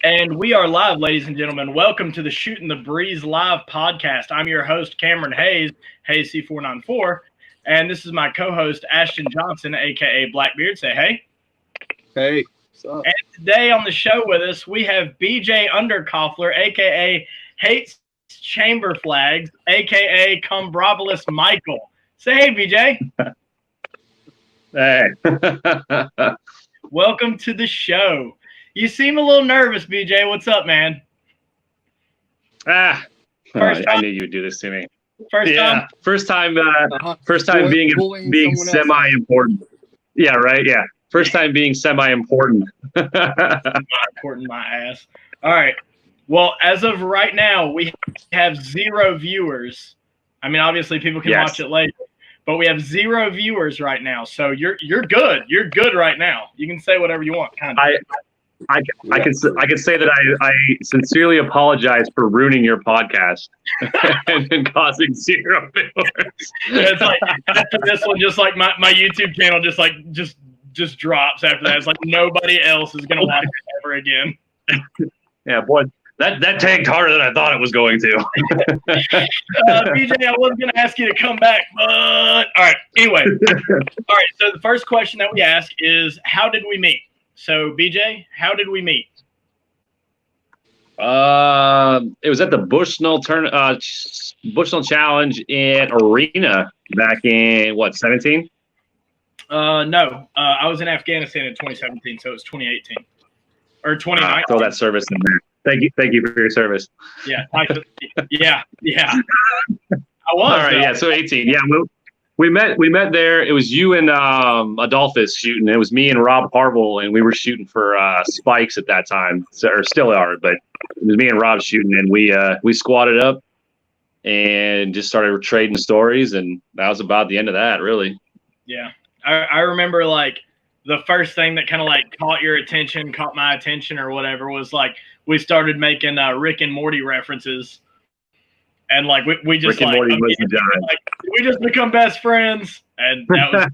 And we are live, ladies and gentlemen. Welcome to the Shootin the Breeze live podcast. I'm your host, Cameron Hayes, Hayes C494, and this is my co-host, Ashton Johnson, a.k.a. Blackbeard. Say hey. Hey, what's up? And today on the show with us, we have BJ Underkoffler, a.k.a. Hates Chamber Flags, a.k.a. Cumbropolis Michael. Say hey, BJ. Hey. Welcome to the show. You seem a little nervous, BJ. What's up, man? I knew you would do this to me. First time? First time being semi-important. Yeah, right, yeah. First time being semi-important. Not important, my ass. All right. Well, as of right now, we have 0 viewers. I mean, obviously, people can watch it later. But we have 0 viewers right now. So you're good. You're good right now. You can say whatever you want, kind of. I can say that I sincerely apologize for ruining your podcast and causing 0 viewers. It's like after this one, just like my YouTube channel just drops after that. It's like nobody else is gonna watch it ever again. Yeah, boy, that tanked harder than I thought it was going to. BJ, I was gonna ask you to come back, but all right. Anyway, all right. So the first question that we ask is, how did we meet? So, BJ, how did we meet? It was at the Bushnell Bushnell Challenge in Arena back in 17? No, I was in Afghanistan in 2017, so it was 2018 or 2019. Throw that service in there. Thank you for your service. Yeah, yeah. I was. All right, yeah. So 18, yeah. We met there. It was you and Adolphus shooting. It was me and Rob Harville, and we were shooting for spikes at that time, or still are. But it was me and Rob shooting, and we squatted up and just started trading stories, and that was about the end of that, really. Yeah, I remember like the first thing that kind of like caught my attention or whatever was like we started making Rick and Morty references. And like we just Rick and Morty was we just become best friends, and that was.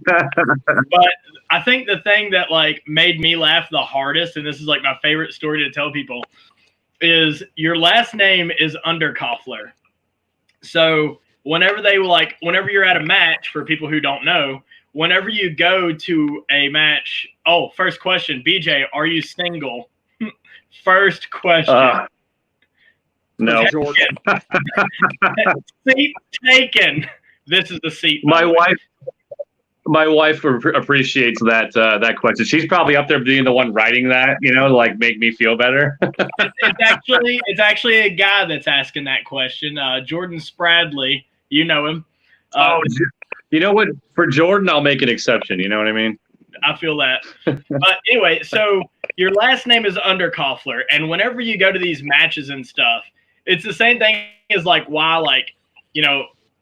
But I think the thing that like made me laugh the hardest, and this is like my favorite story to tell people, is your last name is Underkoffler. So whenever you're at a match, for people who don't know, whenever you go to a match, first question, BJ, are you single? First question. No. Seat taken. This is the seat. My wife appreciates that question. She's probably up there being the one writing that, like make me feel better. It's actually a guy that's asking that question. Jordan Spradley, you know him. You know what? For Jordan, I'll make an exception. You know what I mean? I feel that. But anyway, so your last name is Underkoffler, and whenever you go to these matches and stuff, it's the same thing as like why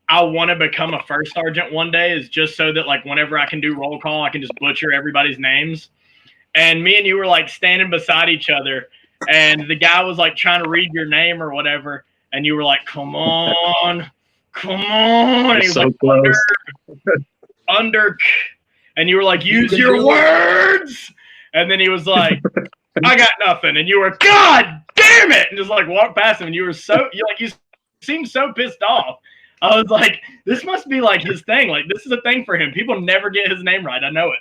I want to become a first sergeant one day is just so that like whenever I can do roll call, I can just butcher everybody's names. And me and you were like standing beside each other, and the guy was like trying to read your name or whatever, and you were like, "Come on." And he was so like, close. under, and you were like, "Use your words." And then he was like, "I got nothing," and you were, "God damn it," and just like walked past him, and you seemed so pissed off. I was like, this must be like his thing. Like this is a thing for him. People never get his name right. I know it.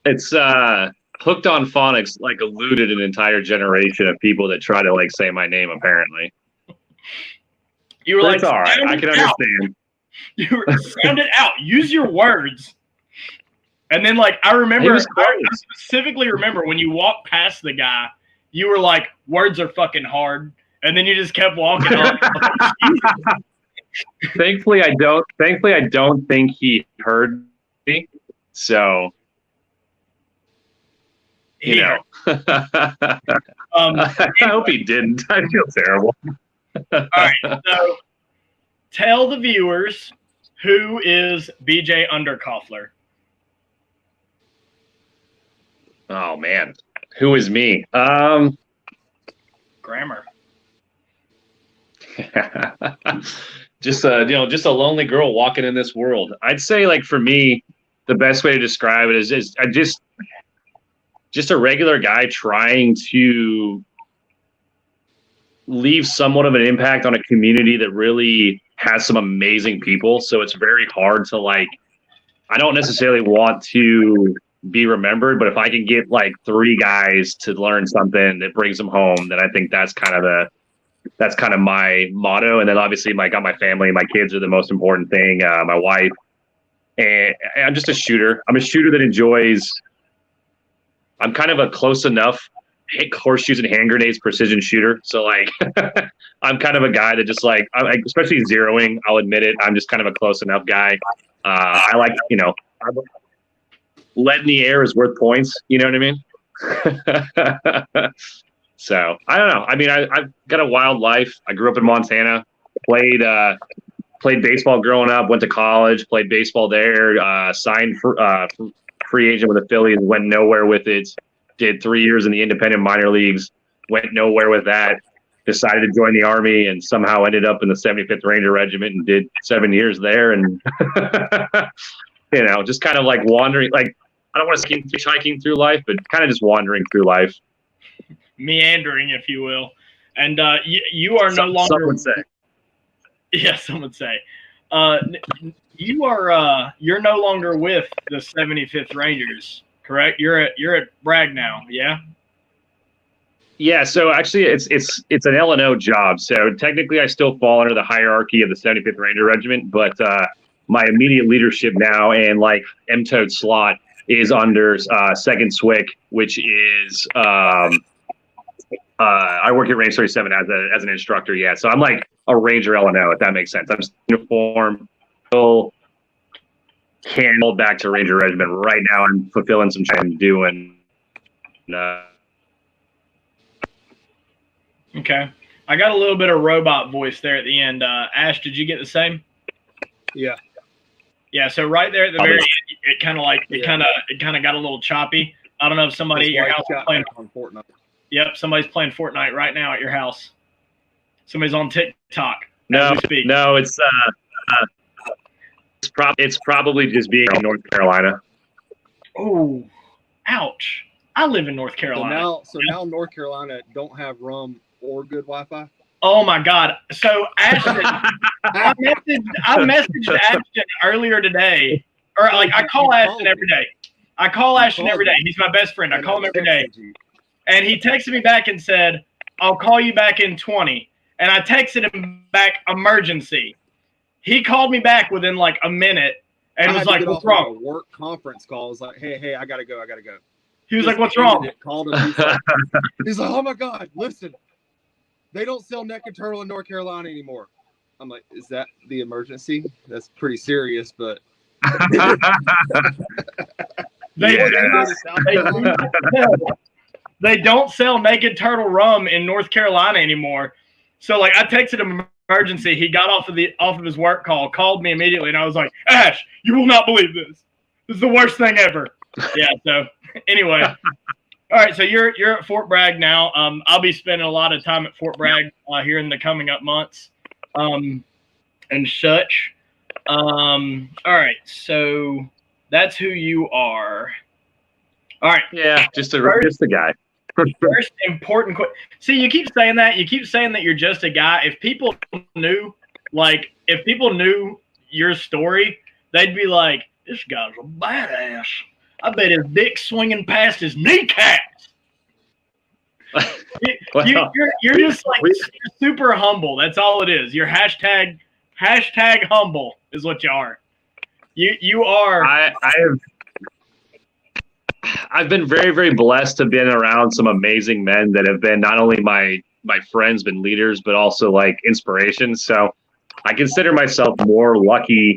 It's Hooked on Phonics like eluded an entire generation of people that try to like say my name. Apparently, you were like, "It's all right. I can understand." You were sound it out. Use your words. And then like I specifically remember when you walked past the guy, you were like, "Words are fucking hard," and then you just kept walking on. Thankfully, I don't think he heard me. So, I hope he didn't. I feel terrible. All right, so tell the viewers, who is BJ Underkoffler? Oh man, who is me? Grammar. Just a lonely girl walking in this world. I'd say, like, for me, the best way to describe it is just a regular guy trying to leave somewhat of an impact on a community that really has some amazing people. So it's very hard to like, I don't necessarily want to be remembered, but if I can get like 3 guys to learn something that brings them home, then I think that's kind of my motto. And then obviously I got my family, my kids are the most important thing, my wife, and I'm just a shooter. I'm a shooter that enjoys, I'm kind of a close enough horseshoes and hand grenades precision shooter. So like, I'm kind of a guy that just like, especially zeroing, I'll admit it. I'm just kind of a close enough guy. I like, lead in the air is worth points. You know what I mean? So I don't know. I mean, I've got a wild life. I grew up in Montana, played baseball growing up, went to college, played baseball there, signed for free agent with the Phillies, went nowhere with it. Did 3 years in the independent minor leagues, went nowhere with that. Decided to join the Army and somehow ended up in the 75th Ranger Regiment and did 7 years there. And, just kind of like wandering, like, I don't want to scheme hitchhiking through life, but kind of just wandering through life. Meandering, if you will. And you are no longer. Some would say. Yeah, some would say. You're no longer with the 75th Rangers, correct? You're at Bragg now, yeah? Yeah, so actually it's an L&O job. So technically I still fall under the hierarchy of the 75th Ranger Regiment, but my immediate leadership now and like Todds slot is under Second SWIC, which is I work at Range 37 as an instructor. Yeah, so I'm like a Ranger L&O, if that makes sense. I'm just uniform, still can hold back to Ranger Regiment. Right now I'm fulfilling some training doing. Okay. I got a little bit of robot voice there at the end. Ash, did you get the same? Yeah. Yeah, so right there at the very end, it kind of got a little choppy. I don't know if somebody at your house is playing on Fortnite. Yep, somebody's playing Fortnite right now at your house. Somebody's on TikTok. No, it's probably just being in North Carolina. Oh, ouch! I live in North Carolina. So now North Carolina don't have rum or good Wi-Fi. Oh my God! So Ashton, I messaged Ashton earlier today, or like I call Ashton every day. He's my best friend. I call him every day. And he texted me back and said, "I'll call you back in 20." And I texted him back, "Emergency." He called me back within like a minute and was like, "What's wrong?" A work conference call. I was like, "Hey, I gotta go." He was like, "What's wrong?" Called him. He's like, "Oh my God, listen, they don't sell naked turtle in North Carolina anymore." I'm like, "Is that the emergency? That's pretty serious, but." They don't sell naked turtle rum in North Carolina anymore. So like I texted him emergency. He got off of his work call, called me immediately, and I was like, "Ash, you will not believe this. This is the worst thing ever." Yeah. So anyway, all right. So you're at Fort Bragg now. I'll be spending a lot of time at Fort Bragg here in the coming up months, and such. All right. So that's who you are. All right. Yeah, just a guy. First important question. See, you keep saying that. You keep saying that you're just a guy. If people knew your story, they'd be like, "This guy's a badass. I bet his dick's swinging past his kneecaps." You're just like super humble. That's all it is. You're hashtag humble is what you are. You are. I've been very, very blessed to have been around some amazing men that have been not only my friends, been leaders, but also like inspirations. So I consider myself more lucky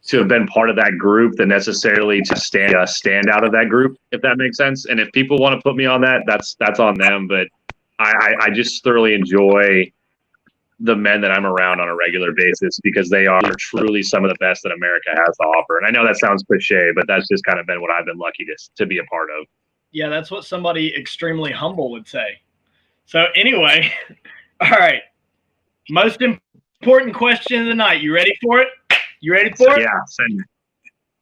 to have been part of that group than necessarily to stand out of that group, if that makes sense. And if people want to put me on that, that's on them. But I just thoroughly enjoy the men that I'm around on a regular basis because they are truly some of the best that America has to offer. And I know that sounds cliche, but that's just kind of been what I've been lucky to be a part of. Yeah, that's what somebody extremely humble would say. So anyway, all right. Most important question of the night. You ready for it? Yeah, send it.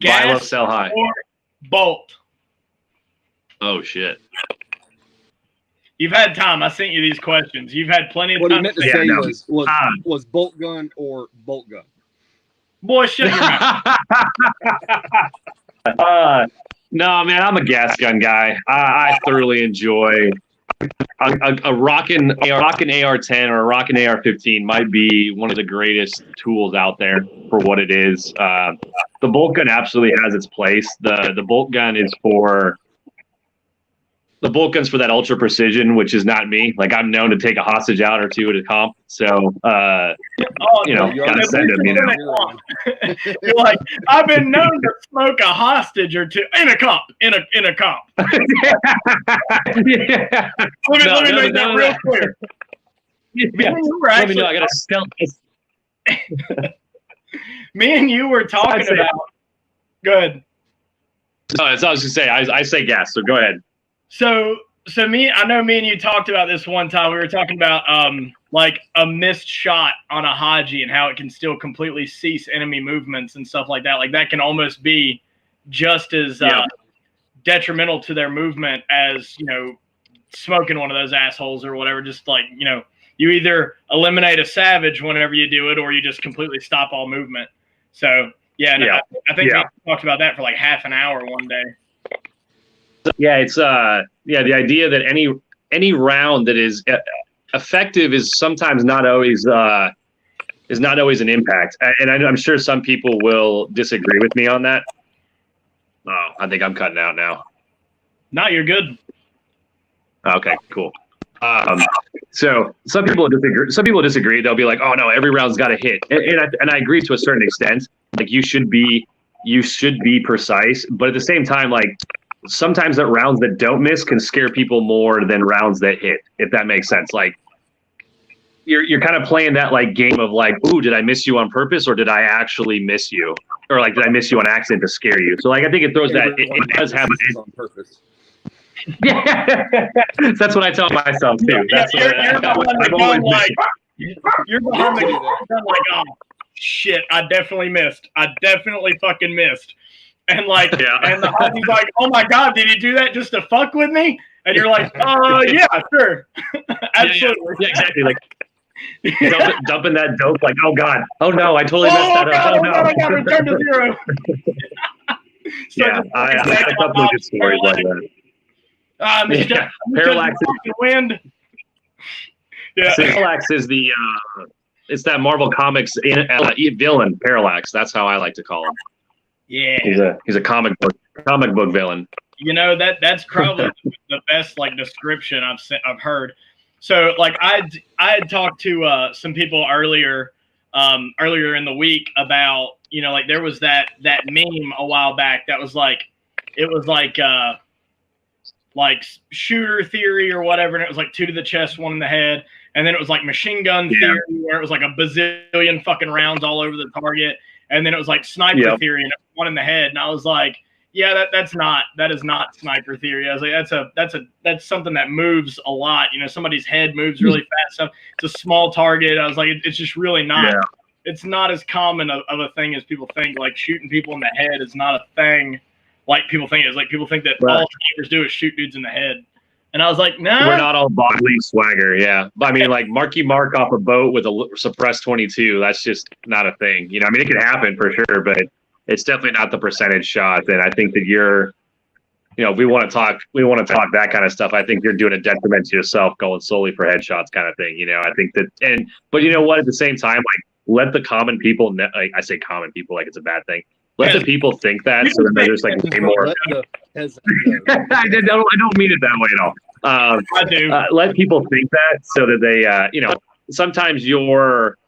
Gas buy low, sell high. Or bolt? Oh, shit. You've had time. I sent you these questions. You've had plenty of What he time. meant to say was bolt gun or bolt gun. Boy, shut your mouth. No, man, I'm a gas gun guy. I thoroughly enjoy a rockin' AR-10 or a rockin' AR-15 might be one of the greatest tools out there for what it is. The bolt gun absolutely has its place. The bolt gun is for that ultra precision, which is not me. Like, I'm known to take a hostage out or two at a comp. So, gotta send them, You're like, I've been known to smoke a hostage or two in a comp. In a comp. Let me make that real clear. Let me know. I got a stealth. Me and you were talking about. Good. No, that's all I was gonna say. I say gas. So go ahead. So I know me and you talked about this one time. We were talking about like a missed shot on a Haji and how it can still completely cease enemy movements and stuff like that. Like that can almost be just as detrimental to their movement as, smoking one of those assholes or whatever. Just like, you either eliminate a savage whenever you do it or you just completely stop all movement. So I think we talked about that for like half an hour one day. Yeah, it's the idea that any round that is effective is sometimes not always an impact, and I'm sure some people will disagree with me on that. Oh, I think I'm cutting out now. No, you're good. Okay, cool. So some people disagree. Some people disagree. They'll be like, "Oh no, every round's got to hit," and I agree to a certain extent. Like you should be precise, but at the same time, like. Sometimes that rounds that don't miss can scare people more than rounds that hit, if that makes sense. Like you're kind of playing that like game of like, ooh, did I miss you on purpose or did I actually miss you? Or like, did I miss you on accident to scare you? So like, I think it throws that, it does have it on purpose. Yeah, that's what I tell myself too. That's you're behind the gun like, oh shit, I definitely missed. I definitely fucking missed. And like, and the Haji's like, oh my God, did he do that just to fuck with me? And you're like, yeah, sure. Absolutely. Yeah, exactly. Like dumping that dope, like, oh God. Oh no, I totally messed that up. Oh no. I got returned to zero. I have a couple of good stories like that. Parallax wind. Yeah. Parallax is it's that Marvel Comics villain, Parallax. That's how I like to call him. Yeah, he's a comic book villain. That's probably the best like description I've heard. So like I had talked to some people earlier in the week about like there was that meme a while back that was like it was like shooter theory or whatever, and it was like 2 to the chest, 1 in the head, and then it was like machine gun theory where it was like a bazillion fucking rounds all over the target. And then it was like sniper theory and 1 in the head. And I was like, yeah, that is not sniper theory. I was like, that's something that moves a lot. Somebody's head moves really fast. It's a small target. I was like, it's just really not, it's not as common of a thing as people think. Like shooting people in the head is not a thing like people think it is. Like people think that all snipers do is shoot dudes in the head. And I was like, no. We're not all bodily swagger, yeah. I mean, like Marky Mark off a boat with a suppressed 22, that's just not a thing. I mean, it can happen for sure, but it's definitely not the percentage shot. And I think that if we want to talk that kind of stuff, I think you're doing a detriment to yourself going solely for headshots kind of thing. I think that, but you know what, at the same time, like let the common people, like I say common people, like it's a bad thing. Let the people think that, so then there's like way more. I don't mean it that way at all. I do. Let people think that, so that they, sometimes your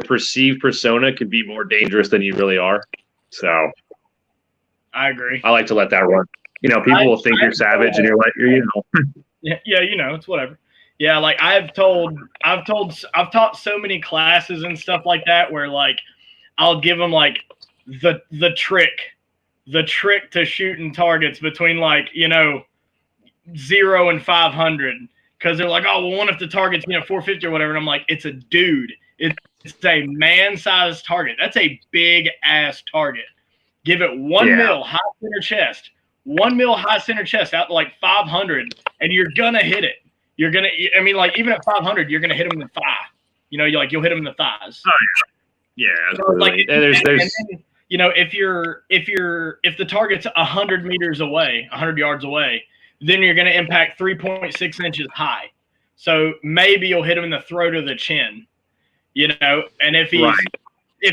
perceived persona can be more dangerous than you really are. So, I agree. I like to let that run. People will think you're savage, and you're like, Yeah, it's whatever. Yeah, like I've taught so many classes and stuff like that where like I'll give them like the trick to shooting targets between like 0 and 500 because they're like, oh well, what if the target's 450 or whatever, and I'm like, it's a dude, it's a man-sized target, that's a big ass target, give it 1 mil high center chest, 1 mil high center chest out to like 500 and you're gonna hit it. you're gonna. I mean, like even at 500, you're gonna hit them in the thigh. You know, you'll hit them in the thighs. Oh yeah, So, like, there's and then, you know, if the target's 100 meters away, 100 yards away, then you're gonna impact 3.6 inches high. So maybe you'll hit him in the throat or the chin. You know, and if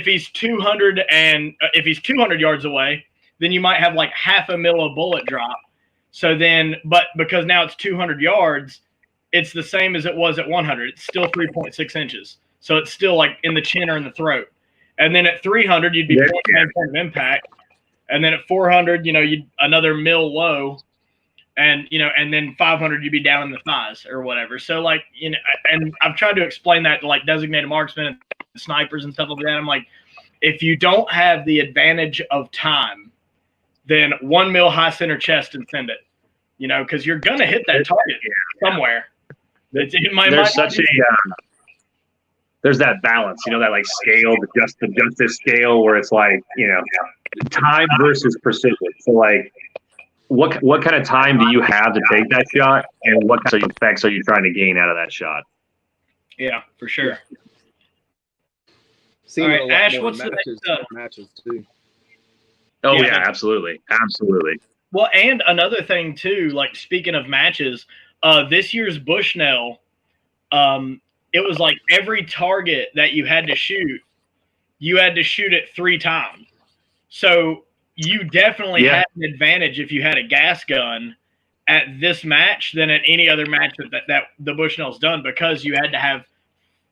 he's 200 yards away, then you might have like half a mil of bullet drop. So then, but because now it's 200 yards, it's the same as it was at 100. It's still 3.6 inches. So it's still like in the chin or in the throat. And then at 300, you'd be 0.9 point of impact. And then at 400, you know, you'd another mil low. And, you know, and then 500, you'd be down in the thighs or whatever. So, like, you know, and I've tried to explain that to, like, designated marksmen and snipers and stuff like that. I'm like, if you don't have the advantage of time, then 1 mil high center chest and send it, you know, because you're going to hit that target somewhere. There's that balance, you know, that, like, scale, the justice scale where it's like, you know, time versus precision. So, like, what kind of time do you have to take that shot, and what kind of effects are you trying to gain out of that shot? Yeah, for sure. All right, Ash, what's the next matches too? Oh yeah, absolutely. Well, and another thing too, like speaking of matches, this year's Bushnell, it was like every target that you had to shoot it 3 times. So you definitely had an advantage if you had a gas gun at this match than at any other match that the Bushnell's done, because you had to have,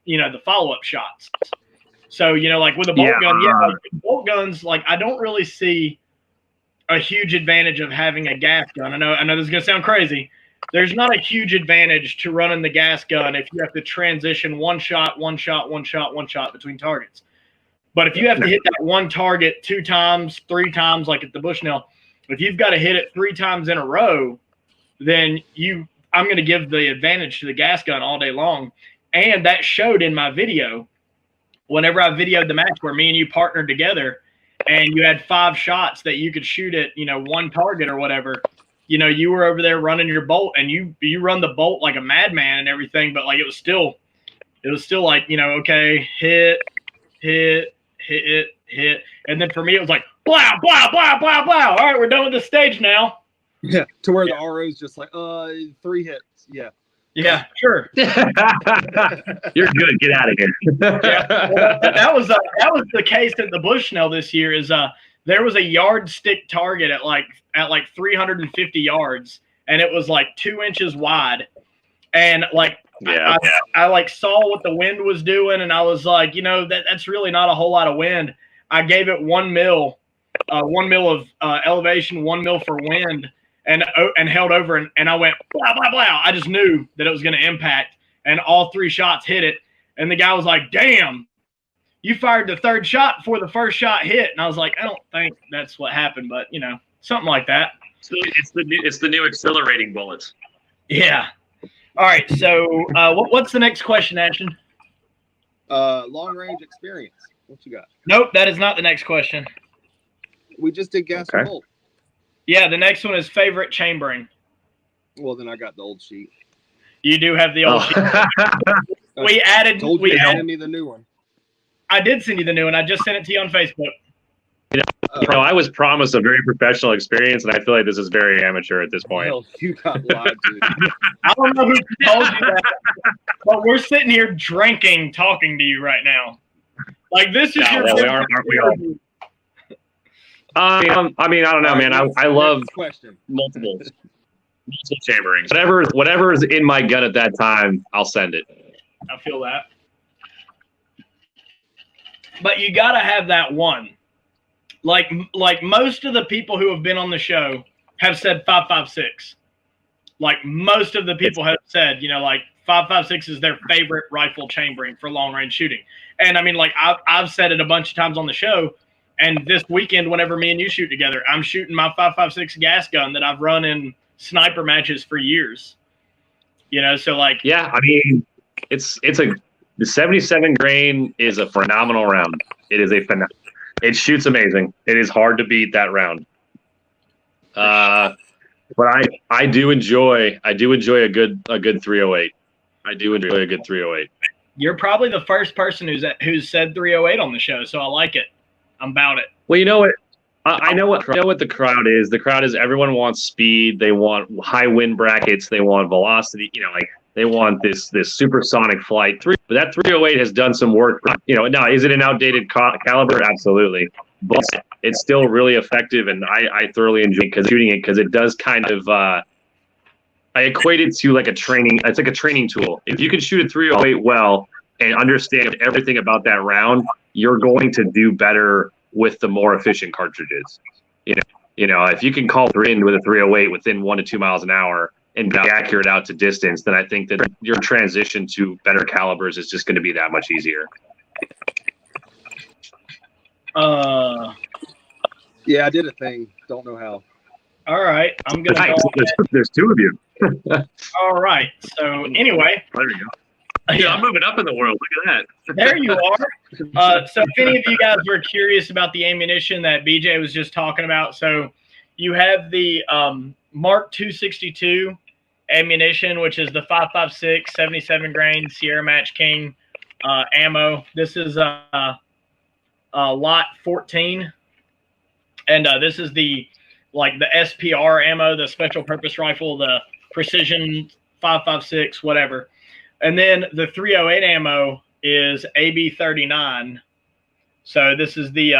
you know, the follow-up shots. So, you know, like with a bolt gun, like bolt guns, like I don't really see a huge advantage of having a gas gun. I know this is going to sound crazy. There's not a huge advantage to running the gas gun if you have to transition one shot between targets. But if you have to hit that one target 2 times, 3 times, like at the Bushnell, if you've got to hit it 3 times in a row, then I'm going to give the advantage to the gas gun all day long. And that showed in my video. Whenever I videoed the match where me and you partnered together and you had 5 shots that you could shoot at, you know, one target or whatever, you know, you were over there running your bolt, and you run the bolt like a madman and everything, but like it was still like, you know, okay, hit. And then for me, it was like, blah, blah, blah, blah, blah. All right, we're done with the stage now. Yeah, to where the RO's just like, 3 hits. Yeah. Yeah, sure. You're good. Get out of here. Well, that was the case at the Bushnell this year. Is there was a yardstick target at like 350 yards, and it was like 2 inches wide, and like I like saw what the wind was doing, and I was like, you know, that's really not a whole lot of wind. I gave it 1 mil of elevation, 1 mil for wind. And held over, and I went blah blah blah. I just knew that it was going to impact, and all 3 shots hit it. And the guy was like, "Damn, you fired the 3rd shot before the 1st shot hit." And I was like, "I don't think that's what happened, but you know, something like that." So it's the new accelerating bullets. Yeah. All right. So what's the next question, Ashton? Long range experience. What you got? Nope, that is not the next question. We just did gas and bolt. Yeah, the next one is favorite chambering. Well, then I got the old sheet. You do have the old sheet. We added me the new one. I did send you the new one. I just sent it to you on Facebook. You know, I was promised a very professional experience, and I feel like this is very amateur at this point. Hell, you got lied to. I don't know who told you that, but we're sitting here drinking, talking to you right now. Like this is your. Well, aren't we all? I mean, I don't know, man. I love multiple chambering. Whatever is in my gun at that time, I'll send it. I feel that. But you got to have that one. Like most of the people who have been on the show have said 5.56. Like most of the people have said, you know, like 5.56 is their favorite rifle chambering for long range shooting. And I mean, like I've said it a bunch of times on the show. And this weekend, whenever me and you shoot together, I'm shooting my 5.56 gas gun that I've run in sniper matches for years. You know, so like, yeah, I mean, the 77 grain is a phenomenal round. It is it shoots amazing. It is hard to beat that round. But I do enjoy a good 308. I do enjoy a good 308. You're probably the first person who's said 308 on the show, so I like it. I'm about it. Well, you know what? I know what the crowd is. The crowd is everyone wants speed. They want high wind brackets. They want velocity. Like they want this supersonic flight. But that 308 has done some work. Now is it an outdated caliber? Absolutely, but it's still really effective, and I thoroughly enjoy shooting it because it does kind of. I equate it to like a training. It's like a training tool. If you can shoot a 308 well and understand everything about that round, you're going to do better with the more efficient cartridges. If you can call in with a 308 within 1 to 2 miles an hour and be accurate out to distance, then I think that your transition to better calibers is just going to be that much easier. Yeah, I did a thing. Don't know how. All right, I'm gonna go. There's two of you. All right. So anyway, there you go. Yeah, I'm moving up in the world. Look at that. There you are. So if any of you guys were curious about the ammunition that BJ was just talking about, so you have the Mark 262 ammunition, which is the 5.56 77 grain Sierra Match King ammo. This is lot 14, and this is the SPR ammo, the special purpose rifle, the precision 5.56, whatever. And then the 308 ammo is AB39. So this is the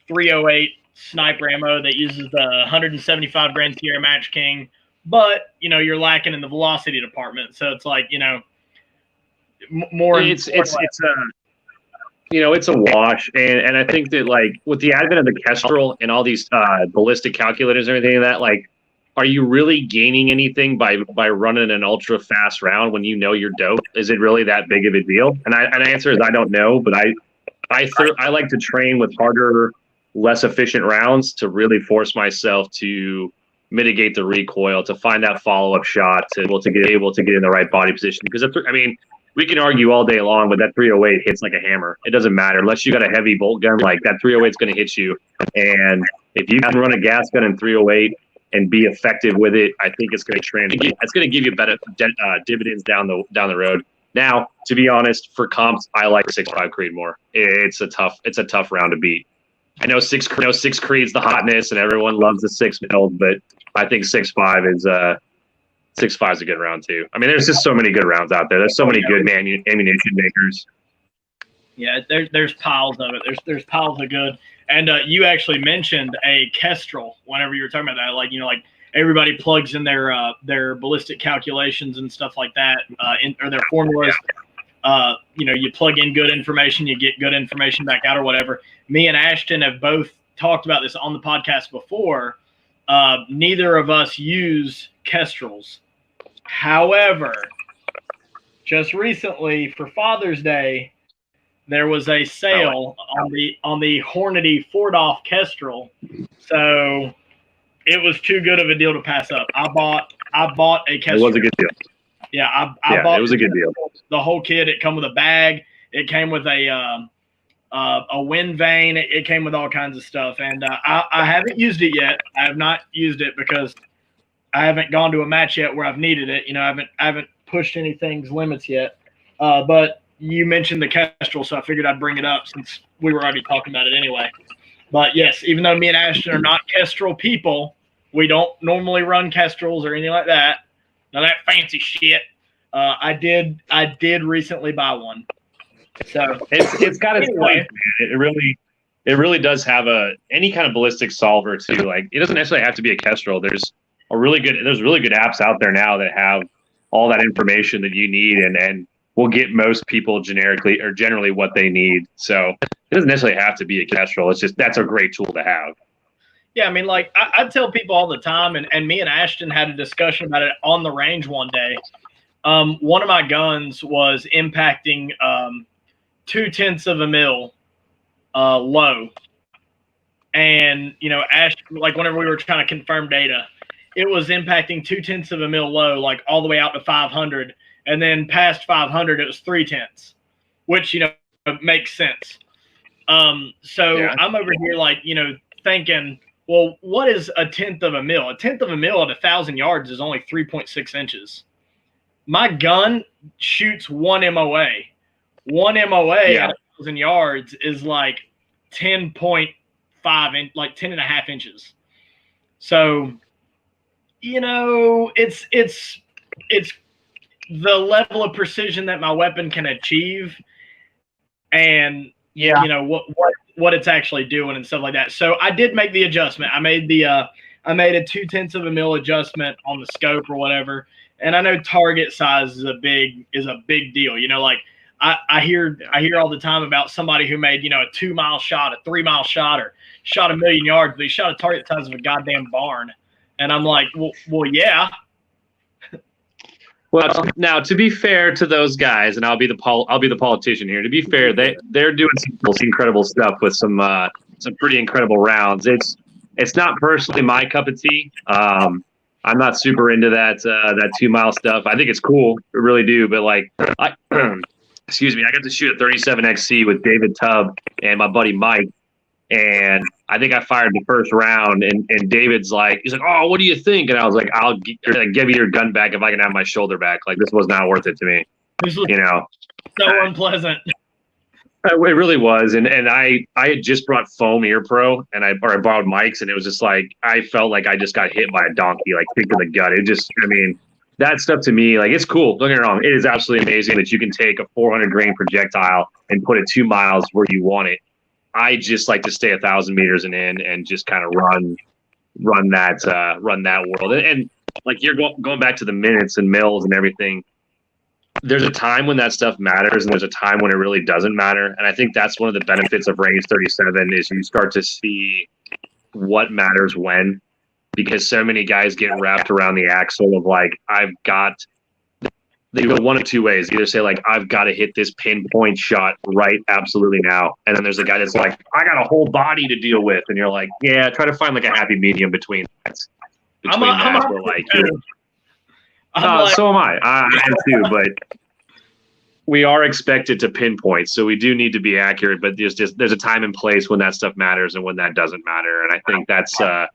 308 sniper ammo that uses the 175 grain Sierra Match King, but you're lacking in the velocity department. So it's like more. It's a wash, and I think that with the advent of the Kestrel and all these ballistic calculators and everything like that, are you really gaining anything by running an ultra fast round when you're dope? Is it really that big of a deal? And the answer is I don't know, but I like to train with harder, less efficient rounds to really force myself to mitigate the recoil, to find that follow-up shot, to get in the right body position. Because we can argue all day long, but that 308 hits like a hammer. It doesn't matter unless you got a heavy bolt gun. That 308 is going to hit you, and if you can run a gas gun in 308 and be effective with it, I think it's going to it's going to give you better dividends down the road. Now, to be honest, for comps, I like 6.5 Creed more. It's a tough round to beat. I know 6 Creed's the hotness, and everyone loves the 6 build, but I think 6.5 is 6.5 is a good round too. There's just so many good rounds out there. There's so many good ammunition makers. Yeah, there's piles of it. There's piles of good. And you actually mentioned a Kestrel whenever you were talking about that. Everybody plugs in their ballistic calculations and stuff like that, or their formulas. You plug in good information, you get good information back out or whatever. Me and Ashton have both talked about this on the podcast before. Neither of us use Kestrels. However, just recently for Father's Day, there was a sale on the Hornady Fordoff Kestrel, so it was too good of a deal to pass up. I bought a Kestrel. It was a good deal. Yeah, I bought. It was a good deal. The whole kit. It came with a bag. It came with a wind vane. It came with all kinds of stuff, and I haven't used it yet. I have not used it because I haven't gone to a match yet where I've needed it. I haven't pushed anything's limits yet, but. You mentioned the Kestrel, so I figured I'd bring it up since we were already talking about it anyway. But yes, even though me and Ashton are not Kestrel people, we don't normally run Kestrels or anything like that. None of that fancy shit. I did recently buy one. So it's got its place. It really does have any kind of ballistic solver too. It doesn't necessarily have to be a Kestrel. There's really good apps out there now that have all that information that you need and will get most people generally what they need. So it doesn't necessarily have to be a Kestrel. It's just that's a great tool to have. Yeah, I tell people all the time, and me and Ashton had a discussion about it on the range one day. One of my guns was impacting 0.2 of a mil low. And, whenever we were trying to confirm data, it was impacting 0.2 of a mil low, all the way out to 500. And then past 500, it was 0.3, which, makes sense. So yeah. I'm over here, thinking, Well, what is a tenth of a mil? A tenth of a mil at 1,000 yards is only 3.6 inches. My gun shoots 1 MOA. 1 MOA at 1,000 yards is like 10.5, like 10 and a half inches. So, you know, it's the level of precision that my weapon can achieve, and you know what it's actually doing and stuff like that. So I did make the adjustment. I made a 0.2 of a mil adjustment on the scope or whatever. And I know target size is a big deal. You know, like I hear all the time about somebody who made, you know, a 2 mile shot, a 3 mile shot, or shot 1,000,000 yards, but he shot a target size of a goddamn barn. And I'm like, well, yeah. Well, now to be fair to those guys, and I'll be the politician here. To be fair, they're doing some incredible stuff with some pretty incredible rounds. It's not personally my cup of tea. I'm not super into that 2 mile stuff. I think it's cool, I really do. But like, excuse me, I got to shoot a 37 XC with David Tubb and my buddy Mike. And I think I fired the first round, and David's like, he's like, "Oh, what do you think?" And I was like, "I'll give you your gun back if I can have my shoulder back. Like, this was not worth it to me." You know, so unpleasant. It really was. And I had just brought foam ear pro, and I borrowed mics, and it was just like, I felt like I just got hit by a donkey, like kicked in the gut. It just, I mean, that stuff to me, like, it's cool. Don't get me wrong. It is absolutely amazing that you can take a 400 grain projectile and put it 2 miles where you want it. I just like to stay 1,000 meters and in, and just kind of run that world. And like, you're going back to the minutes and mils and everything. There's a time when that stuff matters, and there's a time when it really doesn't matter. And I think that's one of the benefits of Range 37 is you start to see what matters when, because so many guys get wrapped around the axle of like, they go one of two ways. Either say like, I've got to hit this pinpoint shot right absolutely now. And then there's a guy that's like, I got a whole body to deal with. And you're like, yeah, try to find like a happy medium between that. So am I. I am too, but we are expected to pinpoint. So we do need to be accurate, but there's a time and place when that stuff matters and when that doesn't matter. And I think that's a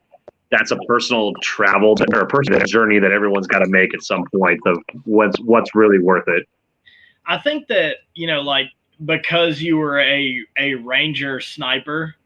personal travel or a personal journey that everyone's got to make at some point of what's really worth it. I think that, you know, like, because you were a Ranger sniper,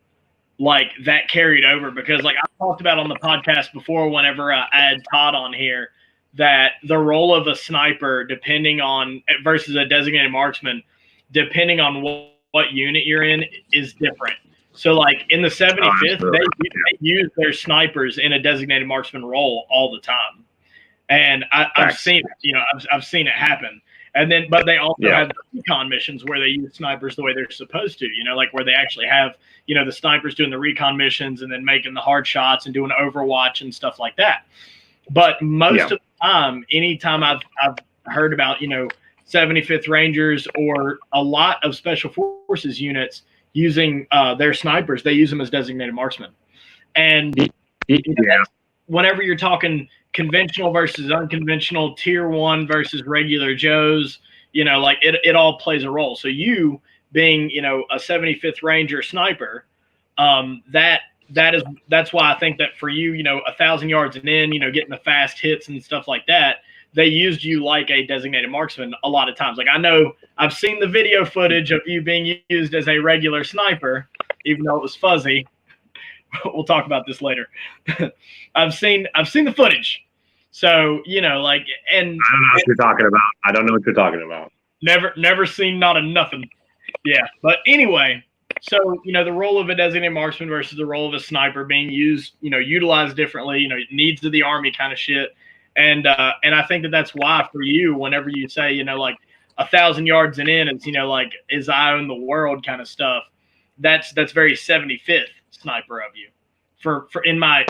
like, that carried over, because like I talked about on the podcast before, whenever I had Todd on here, that the role of a sniper, depending on versus a designated marksman, depending on what unit you're in, is different. So, like, in the 75th, they use their snipers in a designated marksman role all the time, and I've seen it. You know, I've seen it happen. And then, but they also have the recon missions where they use snipers the way they're supposed to. You know, like where they actually have, you know, the snipers doing the recon missions and then making the hard shots and doing Overwatch and stuff like that. But most of the time, anytime I've heard about, you know, 75th Rangers or a lot of Special Forces units using their snipers, they use them as designated marksmen. And whenever you're talking conventional versus unconventional, tier 1 versus regular Joes, you know, like it all plays a role. So you being, you know, a 75th Ranger sniper, that's why I think that for you, you know, 1,000 yards and in, you know, getting the fast hits and stuff like that, they used you like a designated marksman a lot of times. Like, I know I've seen the video footage of you being used as a regular sniper, even though it was fuzzy. We'll talk about this later. I've seen the footage. So, you know, like, and I don't know what you're talking about. Never seen not a nothing. Yeah. But anyway, so, you know, the role of a designated marksman versus the role of a sniper being used, you know, utilized differently, you know, needs of the Army kind of shit. And I think that that's why for you, whenever you say, you know, like 1,000 yards and in, it's, you know, like, is I own the world kind of stuff. That's very 75th sniper of you for in my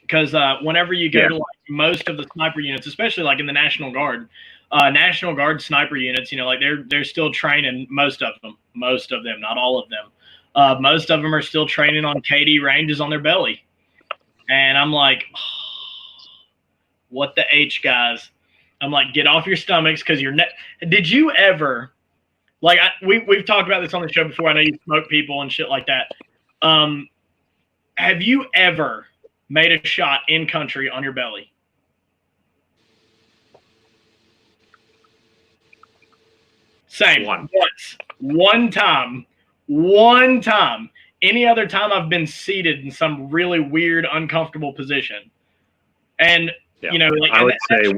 because whenever you go to like most of the sniper units, especially like in the National Guard sniper units, you know, like they're still training, most of them, not all of them. Most of them are still training on KD ranges on their belly. And I'm like, oh, what the H, guys? I'm like, get off your stomachs, because did you ever, like, we've talked about this on the show before. I know you smoke people and shit like that. Have you ever made a shot in country on your belly? Same. Once. One time. Any other time I've been seated in some really weird, uncomfortable position. And, you know, like, I would say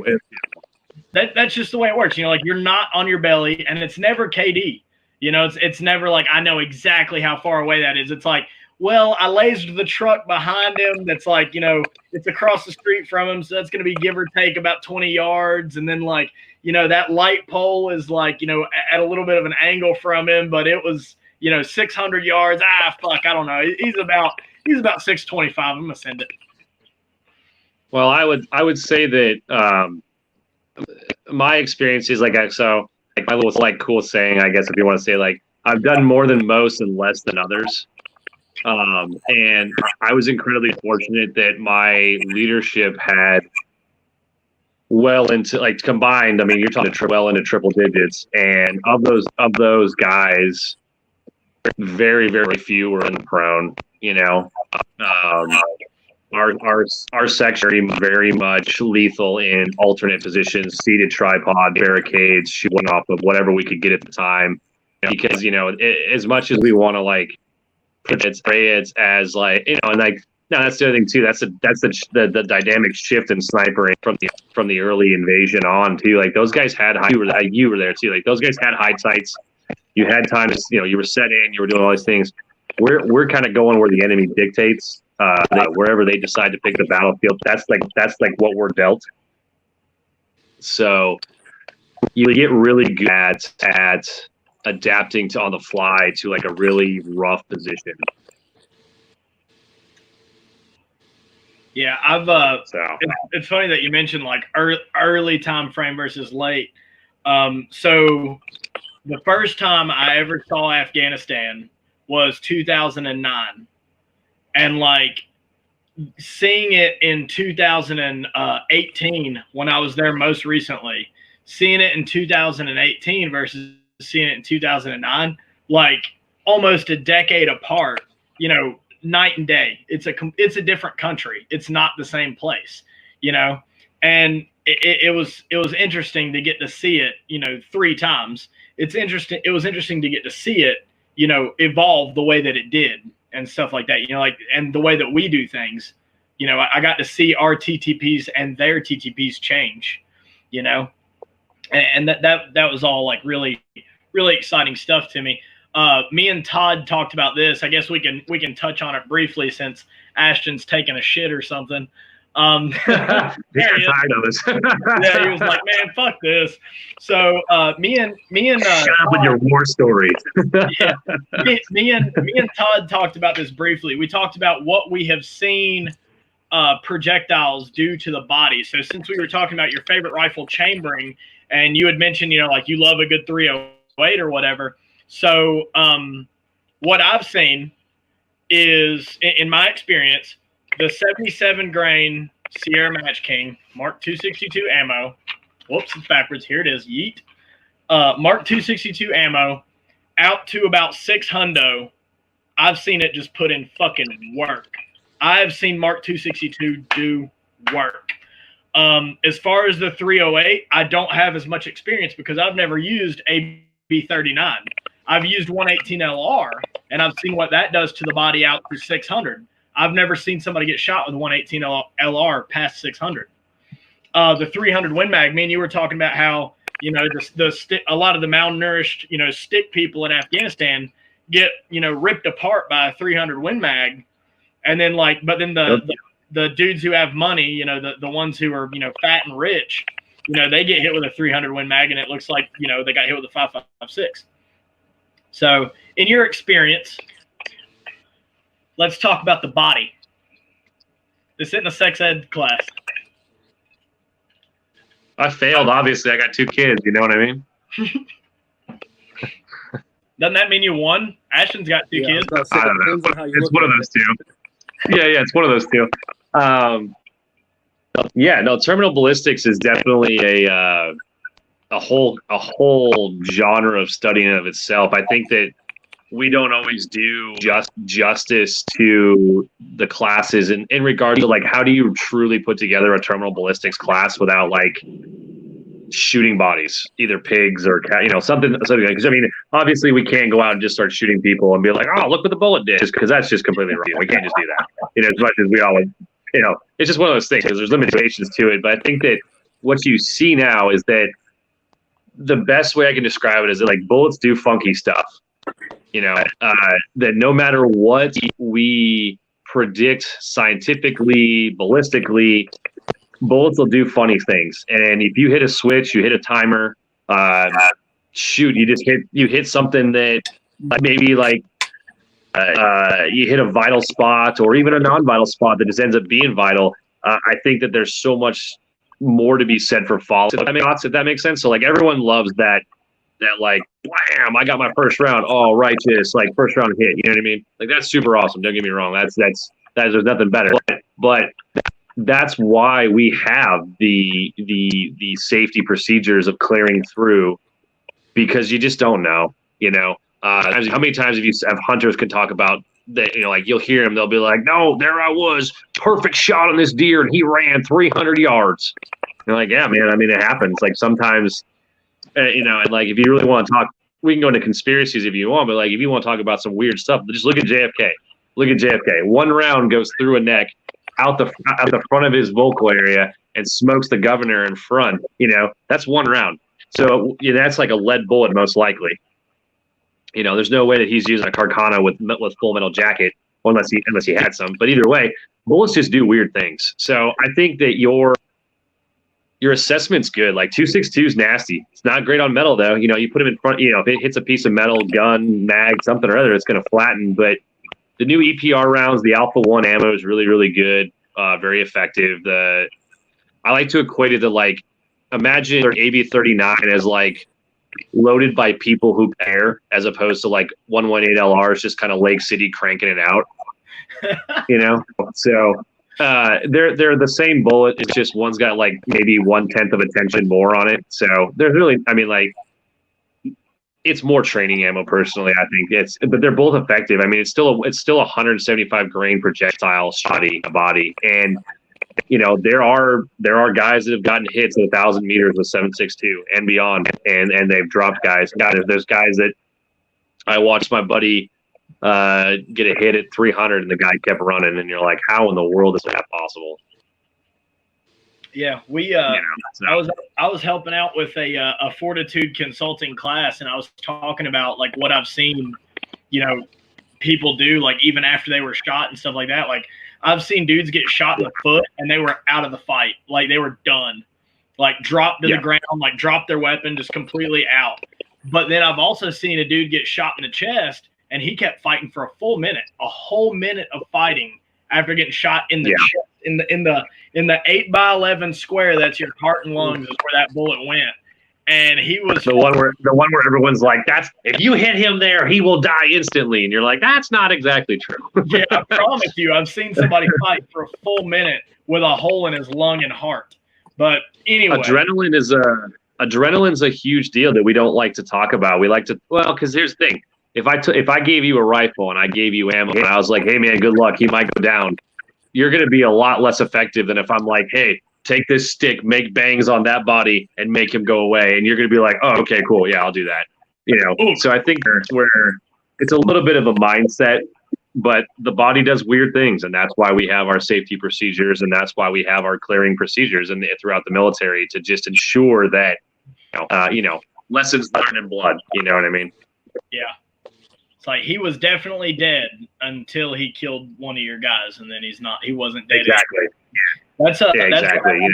that's just the way it works. You know, like, you're not on your belly, and it's never KD. You know, it's never like I know exactly how far away that is. It's like, well, I lasered the truck behind him that's like, you know, it's across the street from him, so that's going to be give or take about 20 yards. And then, like, you know, that light pole is like, you know, at a little bit of an angle from him, but it was, you know, 600 yards. Fuck, I don't know. He's about 625. I'm going to send it. Well, I would say that my experience is like, so like my little like cool saying, I guess, if you want to say, like, I've done more than most and less than others. And I was incredibly fortunate that my leadership had well into, like, combined, I mean, you're talking well into triple digits, and of those guys, very, very few were in the prone, you know. Our section very much lethal in alternate positions, seated tripod, barricades, shooting off of whatever we could get at the time. Because, you know, as much as we want to, like, portray it as, like, you know, and like, no, that's the other thing too. That's the dynamic shift in snipering from the early invasion on too. Like, those guys had you were there too. Like, those guys had high sights. You had time to, you know, you were set in. You were doing all these things. We're kind of going where the enemy dictates. Wherever they decide to pick the battlefield, that's like what we're dealt. So you get really good at adapting to on the fly to, like, a really rough position. Yeah, it's funny that you mentioned, like, early time frame versus late. So the first time I ever saw Afghanistan was 2009. And, like, seeing it in 2018 when I was there most recently, seeing it in 2018 versus seeing it in 2009, like, almost a decade apart, you know, night and day. It's a different country. It's not the same place, you know. And it was interesting to get to see it, you know, 3 times. It was interesting to get to see it, you know, evolve the way that it did. And stuff like that, you know, like, and the way that we do things, you know, I got to see our TTPs and their TTPs change, you know, and that was all, like, really, really exciting stuff to me. Me and Todd talked about this. I guess we can touch on it briefly since Ashton's taking a shit or something. He's tired of us. Yeah, he was like, man, fuck this. So me and shut up with your war stories. Yeah, me and Todd talked about this briefly. We talked about what we have seen projectiles do to the body. So since we were talking about your favorite rifle chambering, and you had mentioned, you know, like, you love a good 308 or whatever. So what I've seen is, in my experience, the 77 grain Sierra Match King Mark 262 ammo. Whoops, it's backwards. Here it is. Yeet. Mark 262 ammo out to about 6 hundo. I've seen it just put in fucking work. I've seen Mark 262 do work. As far as the 308, I don't have as much experience because I've never used AB39. I've used 118 LR, and I've seen what that does to the body out to 600. I've never seen somebody get shot with 118 LR past 600. The 300 Win Mag, man, you were talking about how, you know, a lot of the malnourished, you know, stick people in Afghanistan get, you know, ripped apart by a 300 Win Mag. And then, like, but then the dudes who have money, you know, the ones who are, you know, fat and rich, you know, they get hit with a 300 Win Mag, and it looks like, you know, they got hit with a 5.56. So in your experience, let's talk about the body. This isn't a sex ed class. I failed, obviously. I got 2 kids, you know what I mean? Doesn't that mean you won? Ashton's got 2 kids. I don't know. It's one of those 2. Yeah, it's one of those 2. Yeah, no, terminal ballistics is definitely a whole genre of studying of itself. I think that we don't always do justice to the classes in regard to like how do you truly put together a terminal ballistics class without like shooting bodies, either pigs or cat, something. Because I mean, obviously we can't go out and just start shooting people and be like, oh, look what the bullet did, because that's just completely wrong. We can't just do that. As much as we all, it's just one of those things because there's limitations to it. But I think that what you see now is that the best way I can describe it is that like bullets do funky stuff. That no matter what we predict scientifically, ballistically, bullets will do funny things. And if you hit a switch, you hit a timer, you hit something that maybe like you hit a vital spot or even a non-vital spot that just ends up being vital. I think that there's so much more to be said for follow. If that makes sense. So like everyone loves that like, wham, I got my first round. Oh, righteous, like first round hit. You know what I mean? Like that's super awesome. Don't get me wrong. There's nothing better. But that's why we have the safety procedures of clearing through, because you just don't know. How many times have hunters can talk about that? Like you'll hear them. They'll be like, "No, there I was, perfect shot on this deer, and he ran 300 yards." You're like, "Yeah, man. I mean, it happens. Like sometimes." And like if you really want to talk, we can go into conspiracies if you want, but like if you want to talk about some weird stuff, just look at JFK. Look at JFK. One round goes through a neck, out the front of his vocal area, and smokes the governor in front. That's one round. So that's like a lead bullet most likely. There's no way that he's using a Carcana with full metal jacket, unless he had some. But either way, bullets just do weird things. So I think that your assessment's good. Like 2.62 is nasty. It's not great on metal though. You put them in front. If it hits a piece of metal, gun, mag, something or other, it's going to flatten. But the new EPR rounds, the Alpha 1 ammo is really, really good. Very effective. I like to equate it to like, imagine AB39 as like loaded by people who care, as opposed to like 118 LRs just kind of Lake City cranking it out. So they're the same bullet. It's just one's got like maybe 1/10 of attention more on it. So there's really, I mean, like it's more training ammo personally. I think but they're both effective. I mean, it's still 175 grain projectile shotty body, and there are guys that have gotten hits at 1,000 meters with 7.62 and beyond, and they've dropped guys. There's guys that I watched my buddy get a hit at 300 and the guy kept running, and you're like, how in the world is that possible? Yeah, I was helping out with a fortitude consulting class, and I was talking about like what I've seen, people do like even after they were shot and stuff like that. Like I've seen dudes get shot in the foot and they were out of the fight, like they were done, like dropped to the ground, like dropped their weapon, just completely out. But then I've also seen a dude get shot in the chest, and he kept fighting for a whole minute of fighting after getting shot in the chest, in the 8x11 square. That's your heart and lungs is where that bullet went. And he was the one where everyone's like, that's if you hit him there, he will die instantly. And you're like, that's not exactly true. Yeah, I promise you, I've seen somebody fight for a full minute with a hole in his lung and heart. But anyway, adrenaline's a huge deal that we don't like to talk about. We like to, because here's the thing. If I gave you a rifle and I gave you ammo and I was like, hey man, good luck, he might go down, you're going to be a lot less effective than if I'm like, hey, take this stick, make bangs on that body and make him go away. And you're going to be like, oh, okay, cool. Yeah, I'll do that. So I think that's where it's a little bit of a mindset, but the body does weird things. And that's why we have our safety procedures. And that's why we have our clearing procedures throughout the military to just ensure that, lessons learned in blood. You know what I mean? Yeah. It's like he was definitely dead until he killed one of your guys, and then he wasn't dead. Exactly. That's exactly.